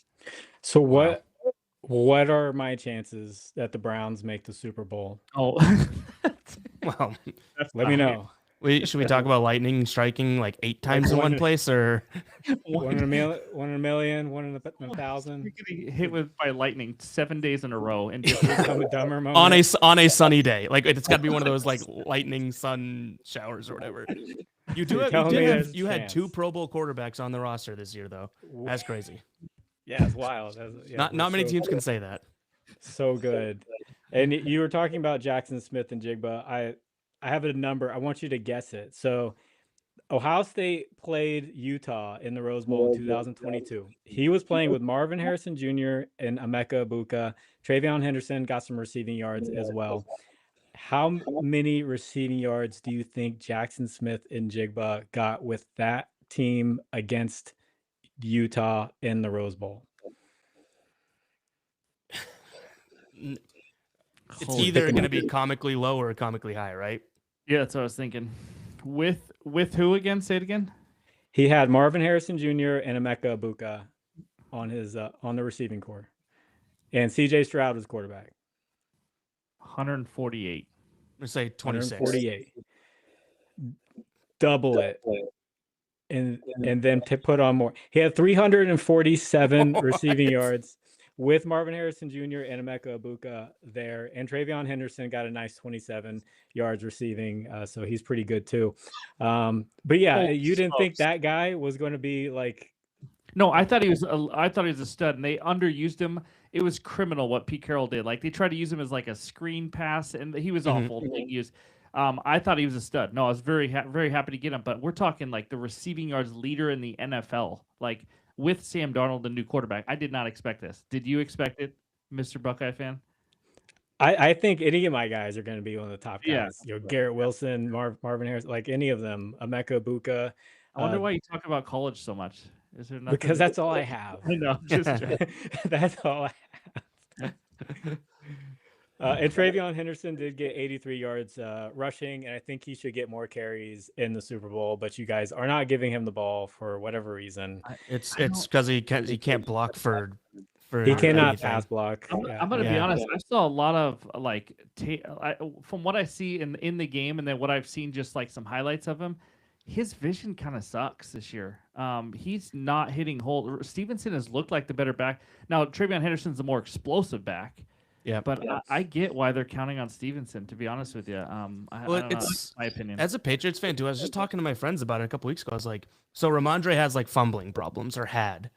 So what are my chances that the Browns make the Super Bowl? Oh, well, let me know. Should we talk about lightning striking like 8 times in one place, or 1 in a million, 1 in a 1,000? You're getting hit by lightning 7 days in a row and just become a dumber moment on a sunny day. Like it's got to be one of those like lightning sun showers or whatever. You had 2 Pro Bowl quarterbacks on the roster this year, though. That's crazy. Yeah, it's wild. Not many teams can say that. So good. And you were talking about Jackson Smith and Jigba. I have a number. I want you to guess it. So Ohio State played Utah in the Rose Bowl in 2022. He was playing with Marvin Harrison Jr. and Emeka Egbuka. Travion Henderson got some receiving yards as well. How many receiving yards do you think Jackson Smith and Jigba got with that team against Utah in the Rose Bowl? It's either going to be comically low or comically high, right? Yeah, that's what I was thinking. With who again? Say it again. He had Marvin Harrison Jr. and Emeka Egbuka on his on the receiving core, and C.J. Stroud was quarterback. 148. Let's say 26. 148. Double it, and then to put on more. He had 347 receiving yards with Marvin Harrison Jr. and Emeka Egbuka there. And Travion Henderson got a nice 27 yards receiving, so he's pretty good too. But yeah, you didn't think that guy was going to be like... No, I thought he was a stud, and they underused him. It was criminal what Pete Carroll did. Like, they tried to use him as like a screen pass, and he was awful being used. I thought he was a stud. No, I was very happy to get him, but we're talking like the receiving yards leader in the NFL. Like, with Sam Darnold, the new quarterback. I did not expect this. Did you expect it, Mr. Buckeye fan? I think any of my guys are going to be one of the top guys. Yeah. Garrett Wilson, Marvin Harris, like any of them, Emeka Egbuka. I wonder why you talk about college so much. Is there nothing? Because that's all I have. I know. That's all I have. And Travion Henderson did get 83 yards rushing, and I think he should get more carries in the Super Bowl. But you guys are not giving him the ball for whatever reason. It's because he can't block for he cannot pass block. I'm gonna be honest. I saw a lot of like from what I see in the game, and then what I've seen just like some highlights of him. His vision kind of sucks this year. He's not hitting holes. Stevenson has looked like the better back. Now, Travion Henderson's the more explosive back. Yeah, but I get why they're counting on Stevenson, to be honest with you. I don't know, my opinion. As a Patriots fan, too, I was just talking to my friends about it a couple weeks ago. I was like, so Ramondre has like fumbling problems, or had.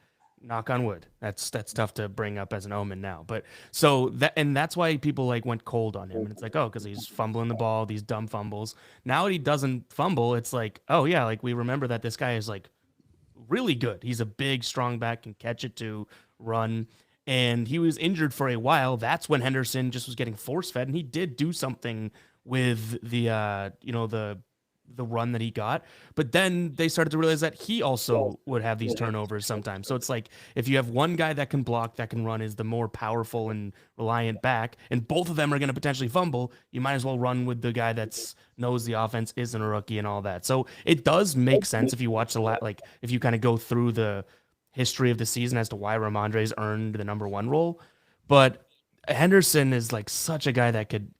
Knock on wood. That's tough to bring up as an omen now. But so that's why people like went cold on him. And it's like, oh, because he's fumbling the ball, these dumb fumbles. Now he doesn't fumble. It's like, oh yeah, like we remember that this guy is like really good. He's a big, strong back, can catch it to run. And he was injured for a while. That's when Henderson just was getting force fed, and he did do something with the the run that he got. But then they started to realize that he also would have these turnovers sometimes. So it's like if you have one guy that can block, that can run, is the more powerful and reliant back, and both of them are going to potentially fumble, you might as well run with the guy that's knows the offense, isn't a rookie, and all that. So it does make sense if you watch like if you kind of go through the history of the season as to why Ramondre's earned the number one role. But Henderson is like such a guy that could,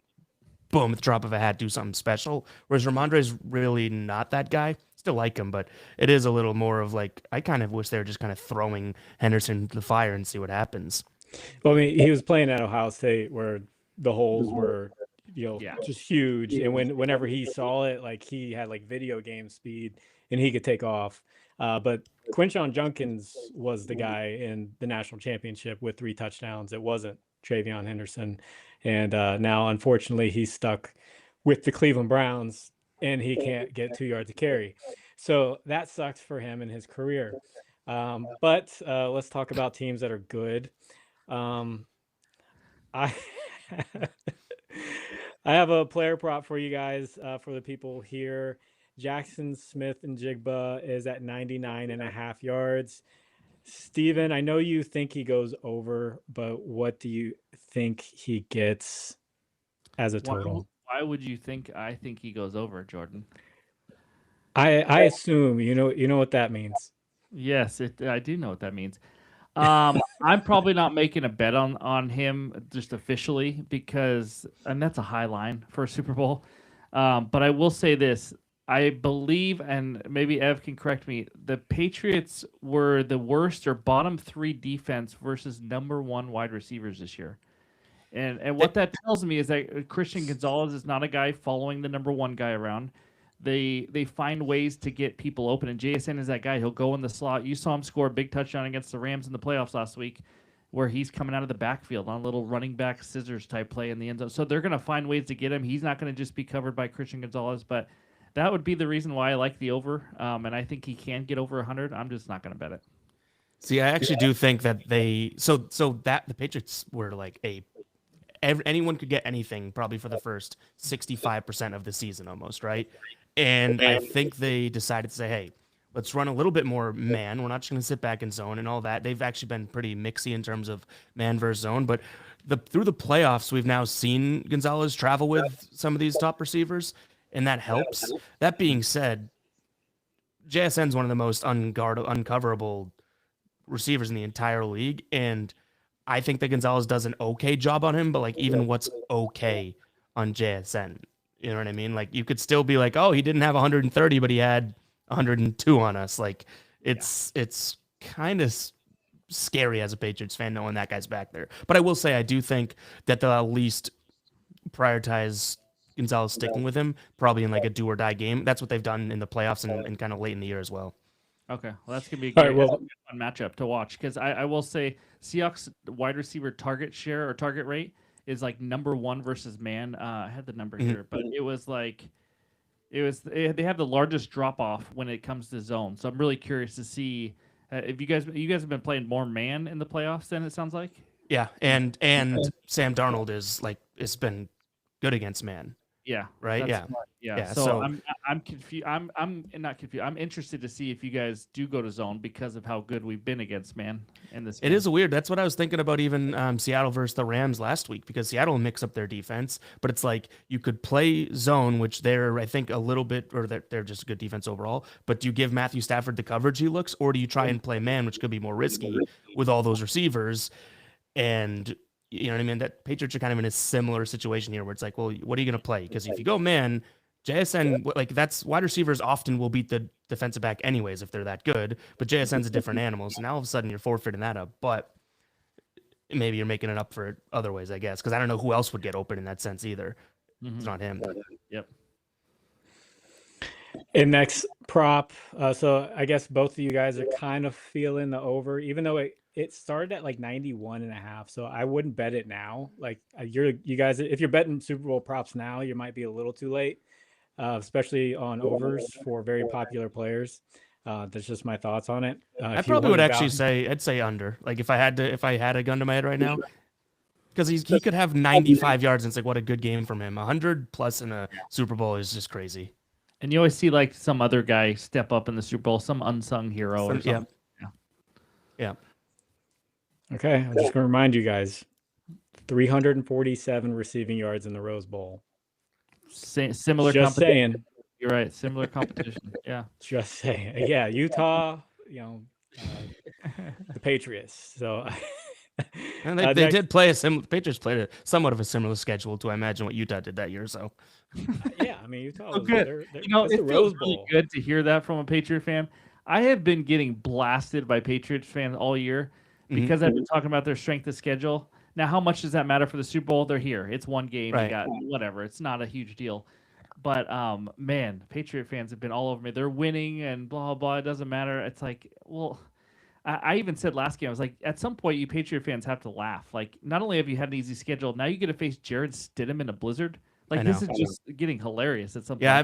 boom, at the drop of a hat, do something special. Whereas Ramondre's really not that guy. Still like him, but it is a little more of like, I kind of wish they were just kind of throwing Henderson into the fire and see what happens. Well, I mean, he was playing at Ohio State where the holes were, just huge. And whenever he saw it, like he had like video game speed and he could take off. But Quinshon Judkins was the guy in the national championship with 3 touchdowns. It wasn't Travion Henderson. And now, unfortunately, he's stuck with the Cleveland Browns and he can't get 2 yards of carry. So that sucks for him in his career. But let's talk about teams that are good. I I have a player prop for you guys, for the people here. Jackson Smith and Jigba is at 99.5 yards. Steven, I know you think he goes over, but what do you think he gets as a total? Why would you think I think he goes over, Jordan? I assume you know what that means. Yes, I do know what that means. I'm probably not making a bet on him just officially and that's a high line for a Super Bowl. But I will say this. I believe, and maybe Ev can correct me, the Patriots were the worst or bottom 3 defense versus number 1 wide receivers this year. And what that tells me is that Christian Gonzalez is not a guy following the number 1 guy around. They find ways to get people open, and JSN is that guy. He'll go in the slot. You saw him score a big touchdown against the Rams in the playoffs last week, where he's coming out of the backfield on a little running back scissors type play in the end zone. So they're going to find ways to get him. He's not going to just be covered by Christian Gonzalez, but that would be the reason why I like the over, and I think he can get over 100. I'm just not going to bet it. See, I actually do think that the Patriots were like anyone could get anything probably for the first 65% of the season almost, right? And I think they decided to say, hey, let's run a little bit more man. We're not just going to sit back in zone and all that. They've actually been pretty mixy in terms of man versus zone, but through the playoffs, we've now seen Gonzalez travel with some of these top receivers, and that helps. That being said, JSN's one of the most uncoverable receivers in the entire league, and I think that Gonzalez does an okay job on him, but like even what's okay on JSN, you know what I mean? Like you could still be like, oh, he didn't have 130, but he had 102 on us. Like it's kind of scary as a Patriots fan knowing that guy's back there. But I will say I do think that they'll at least prioritize Gonzalez sticking with him, probably in like a do or die game. That's what they've done in the playoffs and kind of late in the year as well. Okay, well that's gonna be a great fun matchup to watch because I will say Seahawks wide receiver target share or target rate is like number 1 versus man. I had the number here, but they have the largest drop off when it comes to zone. So I'm really curious to see if you guys have been playing more man in the playoffs. Then it sounds like and Sam Darnold it's been good against man. Yeah. Right. Yeah. So I'm confused. I'm not confused. I'm interested to see if you guys do go to zone because of how good we've been against man in this game. It is weird. That's what I was thinking about even Seattle versus the Rams last week because Seattle mix up their defense, but it's like you could play zone, which they're I think a little bit, or they're just a good defense overall. But do you give Matthew Stafford the coverage he looks, or do you try and play man, which could be more risky with all those receivers? And you know what I mean? That Patriots are kind of in a similar situation here where it's like, well, what are you going to play? Because if you go man, JSN, like that's wide receivers often will beat the defensive back anyways if they're that good, but JSN's a different animal. So now all of a sudden you're forfeiting that up, but maybe you're making it up for it other ways, I guess, because I don't know who else would get open in that sense either. It's not him. Yep. And next prop. So I guess both of you guys are kind of feeling the over, even though it started at like 91.5. So I wouldn't bet it now. Like you guys, if you're betting Super Bowl props now, you might be a little too late, especially on overs for very popular players. That's just my thoughts on it. I probably would actually say I'd say under. Like if I had a gun to my head right now, because he could have 95 yards and it's like what a good game from him. 100 plus in a Super Bowl is just crazy. And you always see like some other guy step up in the Super Bowl, some unsung hero or something. Yeah. Okay, I'm just going to remind you guys, 347 receiving yards in the Rose Bowl. Similar Just competition. saying. You're right. Similar competition. Yeah. Just saying. Yeah, Utah, the Patriots. So And they did play the Patriots played a somewhat of a similar schedule to I imagine what Utah did that year. So yeah, I mean Utah was good. they're, It the feels Rose really Bowl. good to hear that from a Patriot fan. I have been getting blasted by Patriots fans all year because I've been talking about their strength of schedule. Now, how much does that matter for the Super Bowl? They're here. It's one game. Right. You got whatever. It's not a huge deal. But man, Patriot fans have been all over me. They're winning and blah blah. It doesn't matter. It's like, well, I even said last game, I was like, at some point, you Patriot fans have to laugh. Like, not only have you had an easy schedule, now you get to face Jared Stidham in a blizzard. Like, this is just getting hilarious at some point. Yeah,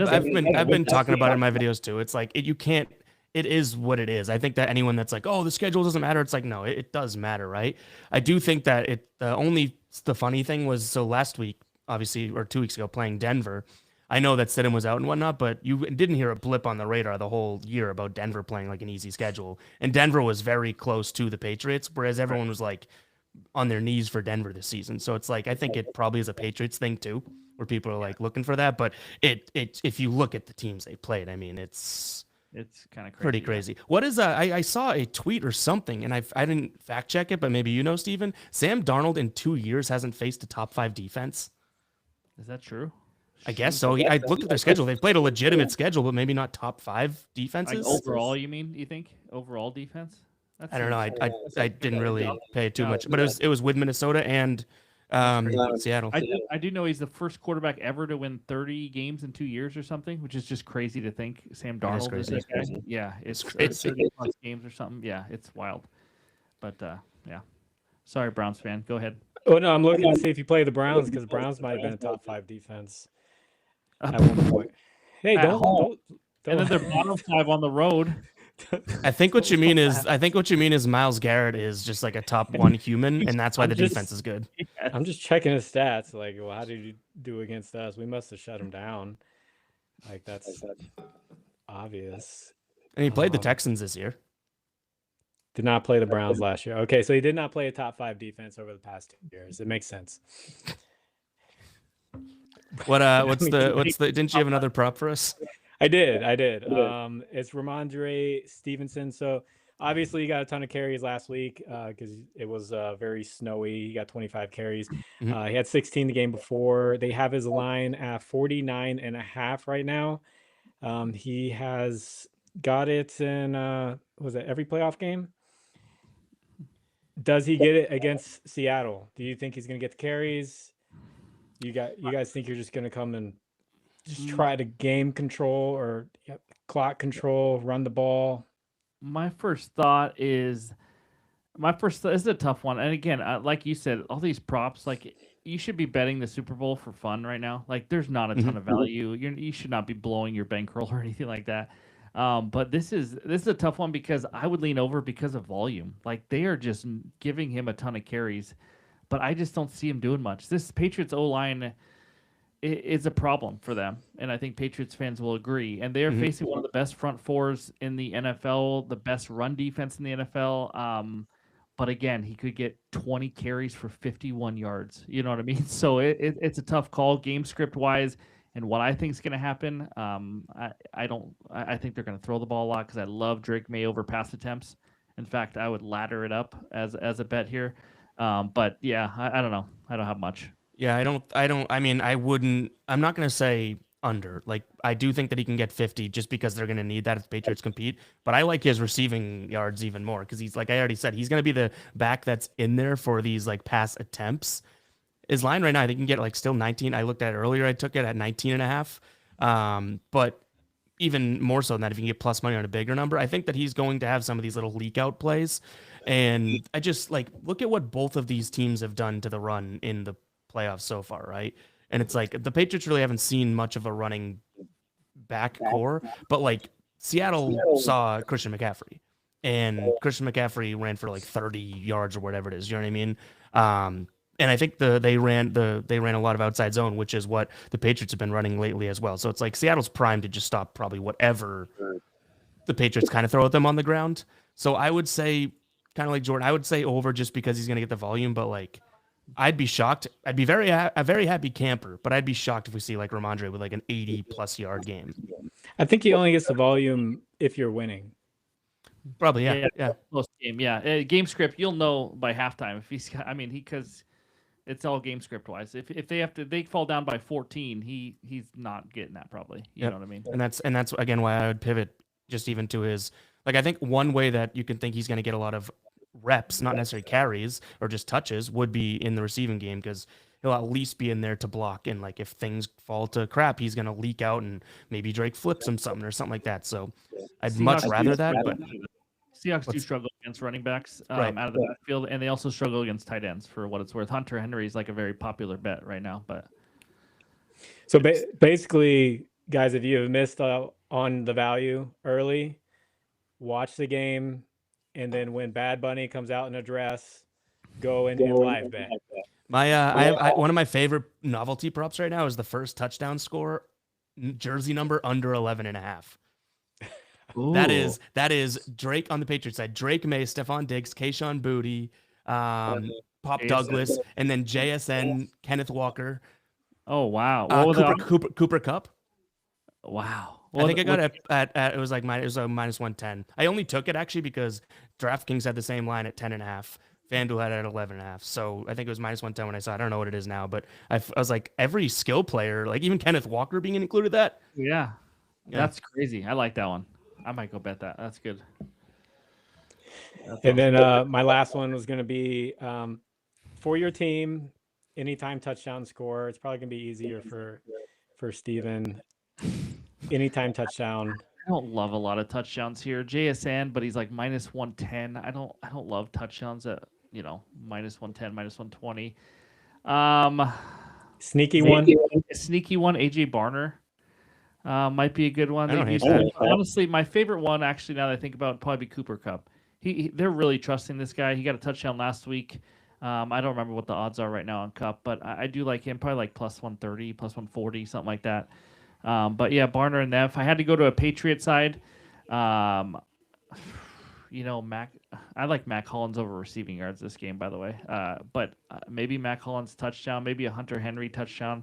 I've been talking about it in my videos too. It's like you can't. It is what it is. I think that anyone that's like, oh, the schedule doesn't matter. It's like, no, it does matter, right? I do think that the funny thing was, so last week, obviously, or 2 weeks ago, playing Denver, I know that Stidham was out and whatnot, but you didn't hear a blip on the radar the whole year about Denver playing like an easy schedule. And Denver was very close to the Patriots, whereas everyone was like on their knees for Denver this season. So it's like, I think it probably is a Patriots thing too, where people are like looking for that. But if you look at the teams they played, I mean, it's kind of pretty crazy. What is I saw a tweet or something, and I didn't fact check it, but maybe you know, Steven. Sam Darnold in 2 years hasn't faced a top 5 defense. Is that true? I guess so. I looked at their schedule. They've played a legitimate schedule, but maybe not top 5 defenses. Like overall, you mean? You think overall defense? I don't know. I didn't really pay too much, but it was with Minnesota and Seattle. I do know he's the first quarterback ever to win 30 games in 2 years or something, which is just crazy to think. Sam Darnold is that guy. Yeah, it's crazy. 30 plus games or something. Yeah, it's wild. But yeah. Sorry, Browns fan. Go ahead. Oh no, I'm looking to see if you play the Browns because Browns might have been a top 5 defense at one point. Hey, don't. And then they're bottom 5 on the road. I think what you mean is Myles Garrett is just like a top 1 human, and that's why the defense is good. I'm just checking his stats. Like, well, how did you do against us? We must have shut him down. Like that's obvious. And he played the Texans this year. Did not play the Browns last year. Okay, so he did not play a top 5 defense over the past 2 years. It makes sense. What's the didn't you have another prop for us? I did. It's Ramondre Stevenson. So obviously he got a ton of carries last week because it was very snowy. He got 25 carries. He had 16 the game before. They have his line at 49.5 right now. He has got it in was it every playoff game? Does he get it against Seattle? Do you think he's gonna get the carries? You guys think you're just gonna come and just try to game control or clock control, run the ball? My first thought is this is a tough one. And again, like you said, all these props, like you should be betting the Super Bowl for fun right now. Like there's not a ton of value. You should not be blowing your bankroll or anything like that. But this is a tough one because I would lean over because of volume. Like they are just giving him a ton of carries, but I just don't see him doing much. This Patriots O-line is a problem for them, and I think Patriots fans will agree. And they are facing one of the best front fours in the NFL, the best run defense in the NFL. But again, he could get 20 carries for 51 yards. You know what I mean? So it's a tough call game script wise. And what I think is going to happen, I think they're going to throw the ball a lot because I love Drake May over pass attempts. In fact, I would ladder it up as a bet here. But yeah, I don't know. I don't have much. Yeah, I'm not going to say under. Like, I do think that he can get 50 just because they're going to need that if the Patriots compete. But I like his receiving yards even more because he's, like I already said, he's going to be the back that's in there for these, like, pass attempts. His line right now, I think he can get, like, still 19. I looked at it earlier. I took it at 19.5. But even more so than that, if you can get plus money on a bigger number, I think that he's going to have some of these little leak out plays. And I just, like, look at what both of these teams have done to the run in the playoffs so far, right? And it's like the Patriots really haven't seen much of a running back core, but like Seattle saw Christian McCaffrey, and Christian McCaffrey ran for like 30 yards or whatever it is. You know what I mean? And I think they ran a lot of outside zone, which is what the Patriots have been running lately as well. So it's like Seattle's primed to just stop probably whatever the Patriots kind of throw at them on the ground. So I would say, kind of like Jordan, I would say over just because he's going to get the volume. But like, I'd be shocked. I'd be a very happy camper, but I'd be shocked if we see like Ramondre with like an 80+ yard game. I think he only gets the volume if you're winning. Probably, yeah. Close game, yeah. Game script, you'll know by halftime if he's. I mean, because it's all game script wise. If they fall down by 14, he's not getting that probably. You know what I mean? And that's again why I would pivot just even to his, like, I think one way that you can think he's going to get a lot of reps, not necessarily carries or just touches, would be in the receiving game, because he'll at least be in there to block. And like if things fall to crap, he's going to leak out and maybe Drake flips him something or something like that. So I'd much rather that. But Seahawks do struggle against running backs out of the backfield, and they also struggle against tight ends for what it's worth. Hunter Henry is like a very popular bet right now. But so basically, guys, if you have missed out on the value early, watch the game, and then when Bad Bunny comes out in a dress, go and live bet. My one of my favorite novelty props right now is the first touchdown score jersey number under 11.5. That is Drake on the Patriots side. Drake May, Stephon Diggs, Kayshon Boutte, Pop Douglas, and then JSN, Kenneth Walker. Oh wow! Cooper Kupp. Wow. I think I got it at it was like minus 110. I only took it actually because DraftKings had the same line at 10.5. FanDuel had it at 11.5. So I think it was minus 110 when I saw it. I don't know what it is now, but I was like, every skill player, like even Kenneth Walker being included that. Yeah. That's crazy. I like that one. I might go bet that. That's good. And then my last one was going to be for your team, anytime touchdown score. It's probably going to be easier for Steven. Anytime touchdown. I don't love a lot of touchdowns here. JSN, but he's like minus 110. I don't love touchdowns at minus 110, minus 120. Sneaky one. AJ Barner. Might be a good one. I don't hate that. Honestly, my favorite one, actually, now that I think about it, probably be Cooper Kupp. They're really trusting this guy. He got a touchdown last week. I don't remember what the odds are right now on Kupp, but I do like him. Probably like plus 130, plus 140, something like that. But yeah, Barner and Neff. I had to go to a Patriot side. Mac. I like Mac Hollins over receiving yards this game, by the way. But maybe Mac Hollins touchdown, maybe a Hunter Henry touchdown.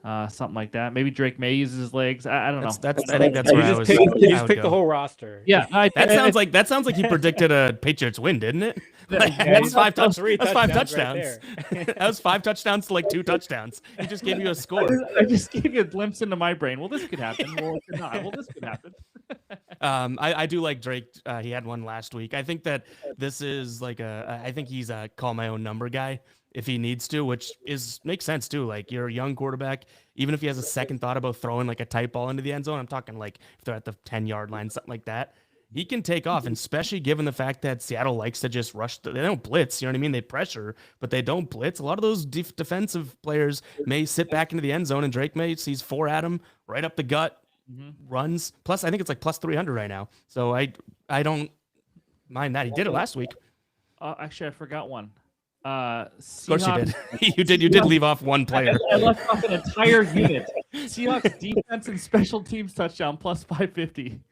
Something like that. Maybe Drake May uses his legs. I don't know. I think that's where I was. You just picked the whole roster. Yeah, that sounds like he predicted a Patriots win, didn't it? That's five touchdowns. Right, that was 5 touchdowns to like 2 touchdowns. He just gave you a score. I just gave you a glimpse into my brain. Well, this could happen. Well, it could not. Well, this could happen. I do like Drake. He had one last week. I think that this is like I think he's a call my own number guy if he needs to, which makes sense too. Like, you're a young quarterback, even if he has a second thought about throwing like a tight ball into the end zone, I'm talking like if they're at the 10-yard line, something like that, he can take off. And especially given the fact that Seattle likes to just rush. They don't blitz, you know what I mean? They pressure, but they don't blitz. A lot of those defensive players may sit back into the end zone, and Drake May sees 4 at him, right up the gut, runs. Plus, I think it's like plus 300 right now. So I don't mind that. He did it last week. Actually, I forgot one. Of course you did. You did leave off one player. I left off an entire unit. Seahawks defense and special teams touchdown plus 550.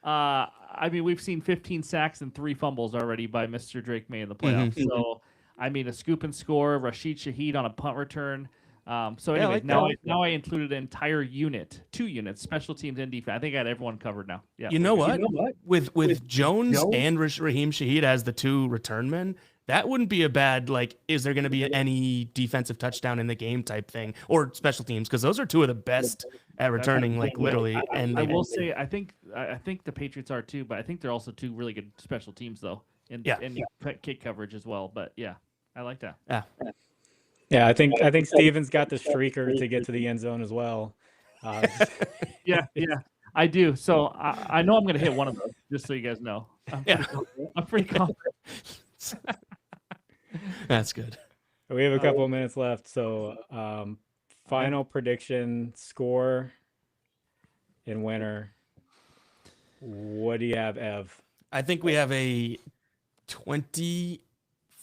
I mean, we've seen 15 sacks and 3 fumbles already by Mr. Drake May in the playoffs. Mm-hmm. So, I mean, a scoop and score, Rashid Shaheed on a punt return. Anyway, now I included an entire unit, 2 units, special teams and defense. I think I had everyone covered now. Yeah. You know what? With Jones and Raheem Shaheed as the 2 return men, that wouldn't be a bad, like, is there going to be any defensive touchdown in the game type thing, or special teams? Because those are 2 of the best at returning, like, literally. And I will say, I think the Patriots are too, but I think they're also 2 really good special teams, though, in kick coverage as well. But yeah, I like that. Yeah, I think Steven's got the streaker to get to the end zone as well. Yeah, I do. So I know I'm going to hit one of those, just so you guys know. I'm pretty confident. That's good. We have a couple of minutes left, so final prediction, score, and winner. What do you have, Ev? I think we have a 24-17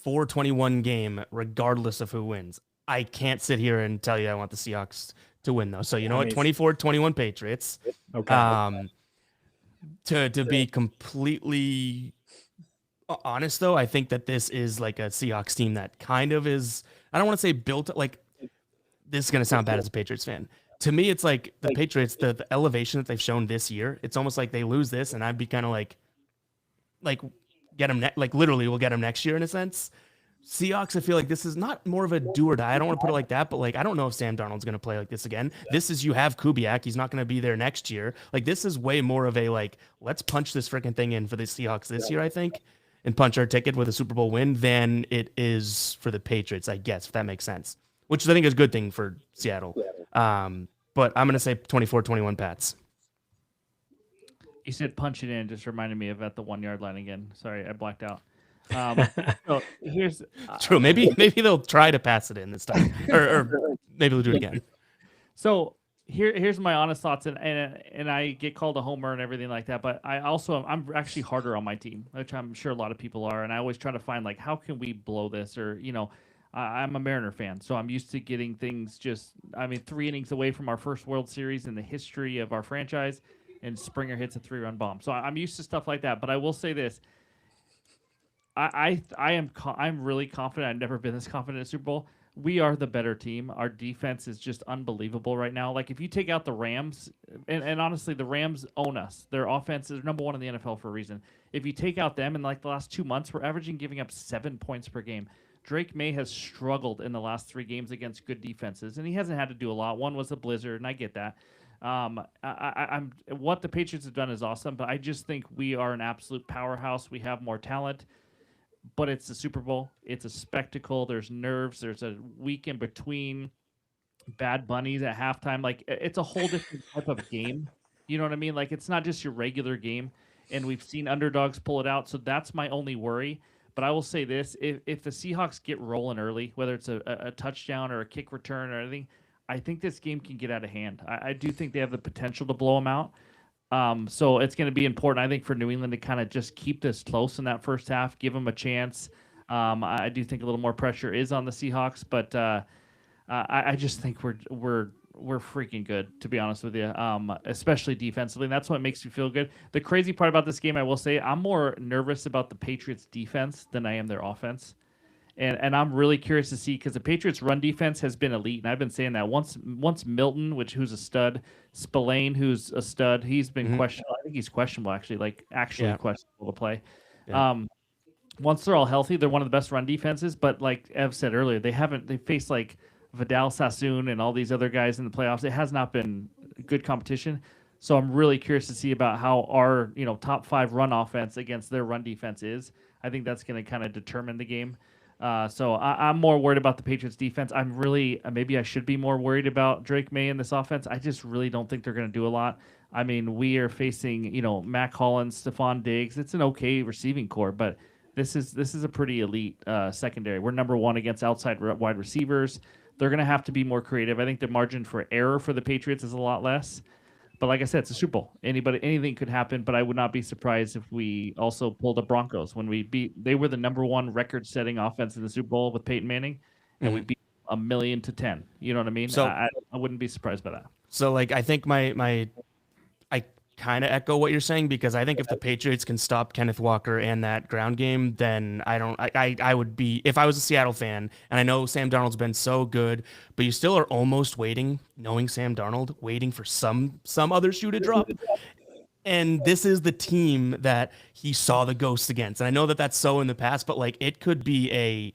24-21 game, regardless of who wins. I can't sit here and tell you I want the Seahawks to win, though. So you know what? 24-21 Patriots. Okay. To be completely honest, though, I think that this is like a Seahawks team that kind of is, I don't want to say built, like, this is going to sound bad as a Patriots fan. To me, it's like the Patriots, the elevation that they've shown this year, it's almost like they lose this, and I'd be kind of like get them, like literally we'll get them next year in a sense. Seahawks, I feel like this is not more of a do or die. I don't want to put it like that, but like I don't know if Sam Darnold's going to play like this again. This is, you have Kubiak. He's not going to be there next year. Like, this is way more of a, like, let's punch this freaking thing in for the Seahawks this year, I think, and punch our ticket with a Super Bowl win than it is for the Patriots, I guess, if that makes sense. Which I think is a good thing for Seattle. But I'm going to say 24-21 Pats. You said punch it in. Just reminded me of at the 1 yard line again. Sorry, I blacked out. So here's true. Maybe they'll try to pass it in this time, or maybe they'll do it again. So here's my honest thoughts, and I get called a homer and everything like that, but I'm actually harder on my team, which I'm sure a lot of people are, and I always try to find, like, how can we blow this, or I'm a Mariner fan, so I'm used to getting things 3 innings away from our first World Series in the history of our franchise, and Springer hits a 3-run bomb. So I'm used to stuff like that. But I will say this: I'm really confident. I've never been this confident in a Super Bowl. We are the better team. Our defense is just unbelievable right now. Like, if you take out the Rams, and honestly, the Rams own us. Their offense is number 1 in the NFL for a reason. If you take out them, in like the last 2 months, we're averaging giving up 7 points per game. Drake May has struggled in the last 3 games against good defenses, and he hasn't had to do a lot. One was a blizzard, and I get that. I'm what the Patriots have done is awesome, but I just think we are an absolute powerhouse. We have more talent, but it's the Super Bowl. It's a spectacle. There's nerves. There's a week in between. Bad bunnies at halftime. Like, it's a whole different type of game. You know what I mean? Like, it's not just your regular game, and we've seen underdogs pull it out. So that's my only worry. But I will say this: if the Seahawks get rolling early, whether it's a touchdown or a kick return or anything, I think this game can get out of hand. I do think they have the potential to blow them out. So it's going to be important, I think, for New England to kind of just keep this close in that first half, give them a chance. I do think a little more pressure is on the Seahawks, but I just think we're freaking good, to be honest with you, especially defensively. And that's what makes me feel good. The crazy part about this game, I will say, I'm more nervous about the Patriots' defense than I am their offense. And I'm really curious to see, because the Patriots' run defense has been elite, and I've been saying that. Once Milton, who's a stud, Spillane, who's a stud, he's been questionable. I think he's questionable, actually, questionable to play. Yeah. Once they're all healthy, they're one of the best run defenses. But like Ev said earlier, they faced like Vidal Sassoon and all these other guys in the playoffs. It has not been good competition. So I'm really curious to see about how our top 5 run offense against their run defense is. I think that's going to kind of determine the game. So I'm more worried about the Patriots defense. I'm really, maybe I should be more worried about Drake May in this offense. I just really don't think they're going to do a lot. I mean, we are facing, Mac Hollins, Stephon Diggs. It's an okay receiving core, but this is a pretty elite secondary. We're number 1 against outside wide receivers. They're going to have to be more creative. I think the margin for error for the Patriots is a lot less. But like I said, it's a Super Bowl. Anything could happen, but I would not be surprised if we also pulled the Broncos when they were the number 1 record-setting offense in the Super Bowl with Peyton Manning, and we beat 1,000,000-10. You know what I mean? So I wouldn't be surprised by that. So, like, I think I kind of echo what you're saying, because I think if the Patriots can stop Kenneth Walker and that ground game, then I would be, if I was a Seattle fan, and I know Sam Darnold's been so good, but you still are almost waiting, knowing Sam Darnold, waiting for some other shoe to drop. And this is the team that he saw the ghost against. And I know that that's so in the past, but like, it could be a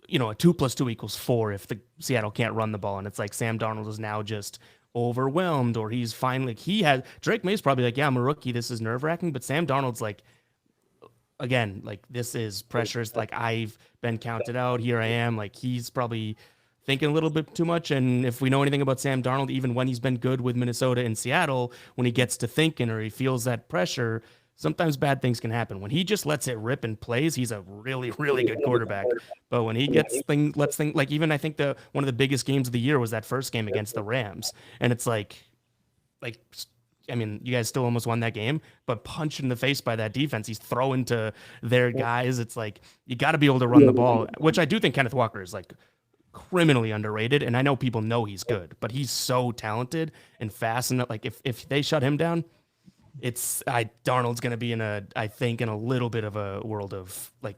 2 + 2 = 4 if the Seattle can't run the ball. And it's like Sam Darnold is now just overwhelmed, or he's finally, Drake May's probably like, yeah, I'm a rookie, this is nerve-wracking, but Sam Darnold's like, again, like, this is pressures, like, I've been counted out, here I am, like, he's probably thinking a little bit too much. And if we know anything about Sam Darnold, even when he's been good with Minnesota and Seattle, when he gets to thinking or he feels that pressure, sometimes bad things can happen. When he just lets it rip and plays, he's a really, really good quarterback. But when he lets things, like, even I think one of the biggest games of the year was that first game against the Rams. And it's like I mean, you guys still almost won that game, but punched in the face by that defense. He's throwing to their guys. It's like you got to be able to run the ball, which I do think Kenneth Walker is like criminally underrated. And I know people know he's good, but he's so talented and fast. And like if they shut him down, Darnold's going to be in a little bit of a world of like,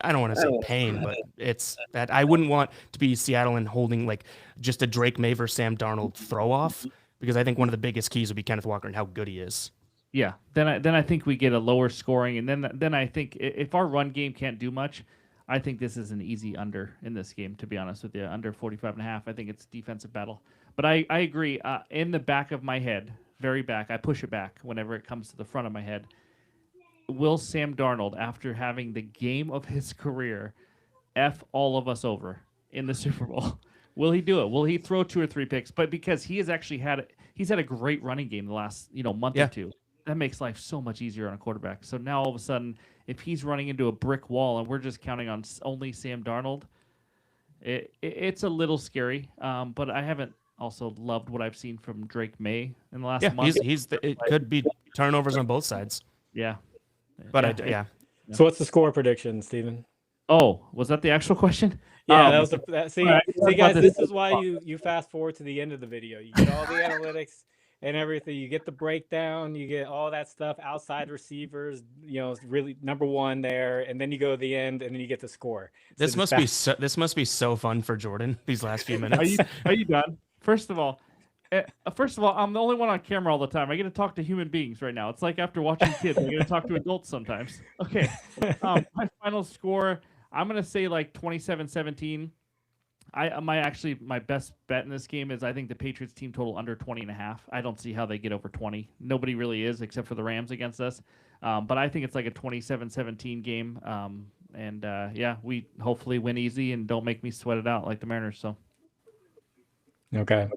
I don't want to say pain, but it's that I wouldn't want to be Seattle and holding like just a Drake May versus Sam Darnold throw off, because I think one of the biggest keys would be Kenneth Walker and how good he is. Yeah, then I think we get a lower scoring, and then I think if our run game can't do much, I think this is an easy under in this game, to be honest with you, under 45.5. I think it's defensive battle. But I agree. In the back of my head, very back, I push it back whenever it comes to the front of my head. Will Sam Darnold, after having the game of his career, F all of us over in the Super Bowl? Will he do it? Will he throw 2 or 3 picks? But because he has actually had a great running game the last month or two. That makes life so much easier on a quarterback. So now all of a sudden, if he's running into a brick wall and we're just counting on only Sam Darnold, it's a little scary. But I haven't also loved what I've seen from Drake May in the last month. It could be turnovers on both sides. Yeah. But So what's the score prediction, Steven? Oh, was that the actual question? Yeah, that was see, guys, this is why you fast forward to the end of the video. You get all the analytics and everything. You get the breakdown. You get all that stuff. Outside receivers, really number one there, and then you go to the end, and then you get the score. This must be so fun for Jordan these last few minutes. Are you done? First of all, I'm the only one on camera all the time. I get to talk to human beings right now. It's like after watching kids, I get to talk to adults sometimes. Okay. My final score, I'm going to say like 27-17. My best bet in this game is I think the Patriots team total under 20.5. I don't see how they get over 20. Nobody really is except for the Rams against us. But I think it's like a 27-17 game. We hopefully win easy and don't make me sweat it out like the Mariners. So. Okay.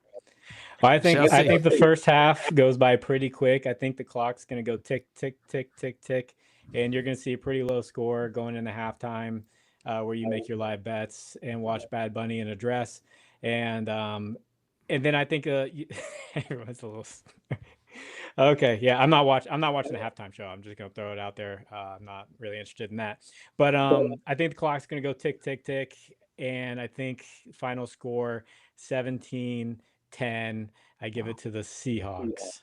Well, I think the first half goes by pretty quick. I think the clock's going to go tick, tick, tick, tick, tick, and you're going to see a pretty low score going into halftime, where you make your live bets and watch Bad Bunny in a dress, and then I think everyone's a little. Okay, yeah, I'm not watching the halftime show. I'm just going to throw it out there. I'm not really interested in that, but I think the clock's going to go tick, tick, tick, and I think final score 17-10. I give it to the Seahawks.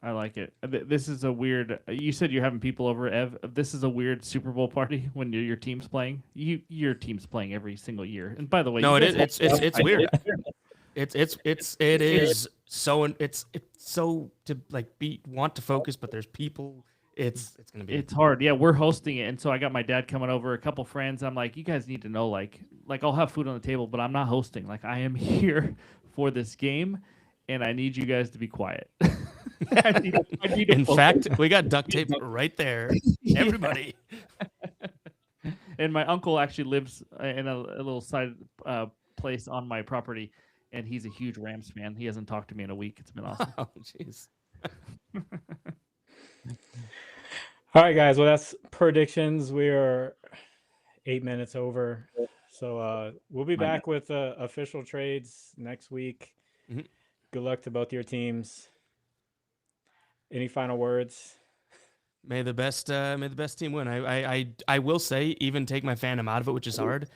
I like it. This is a weird. You said you're having people over, Ev. This is a weird Super Bowl party when your team's playing. Your team's playing every single year. And by the way, no, it is. It's weird. It is so to like want to focus, but there's people. It's gonna be. It's hard. Yeah, we're hosting it, and so I got my dad coming over, a couple friends. I'm like, you guys need to know, like I'll have food on the table, but I'm not hosting. Like I am here for this game, and I need you guys to be quiet. I need In fact, we got duct tape right there. Everybody. And my uncle actually lives in a little side place on my property, and he's a huge Rams fan. He hasn't talked to me in a week. It's been awesome. Oh, jeez. All right, guys. Well, that's predictions. We are 8 minutes over. So we'll be back with official trades next week. Mm-hmm. Good luck to both your teams. Any final words? May the best team win. I will say, even take my fandom out of it, which is hard.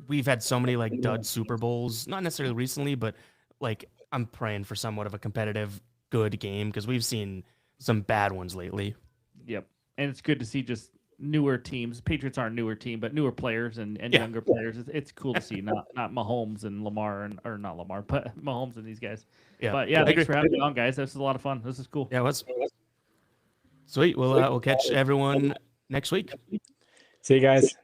We've had so many like dud Super Bowls, not necessarily recently, but like I'm praying for somewhat of a competitive, good game because we've seen some bad ones lately. Yep, and it's good to see just newer teams. Patriots aren't a newer team, but newer players and younger players. It's cool to see, not Mahomes and Lamar or not Lamar, but Mahomes and these guys. Yeah, but yeah, thanks for having me on, guys. This is a lot of fun. This is cool. Yeah, it was sweet. We'll catch everyone next week. See you guys.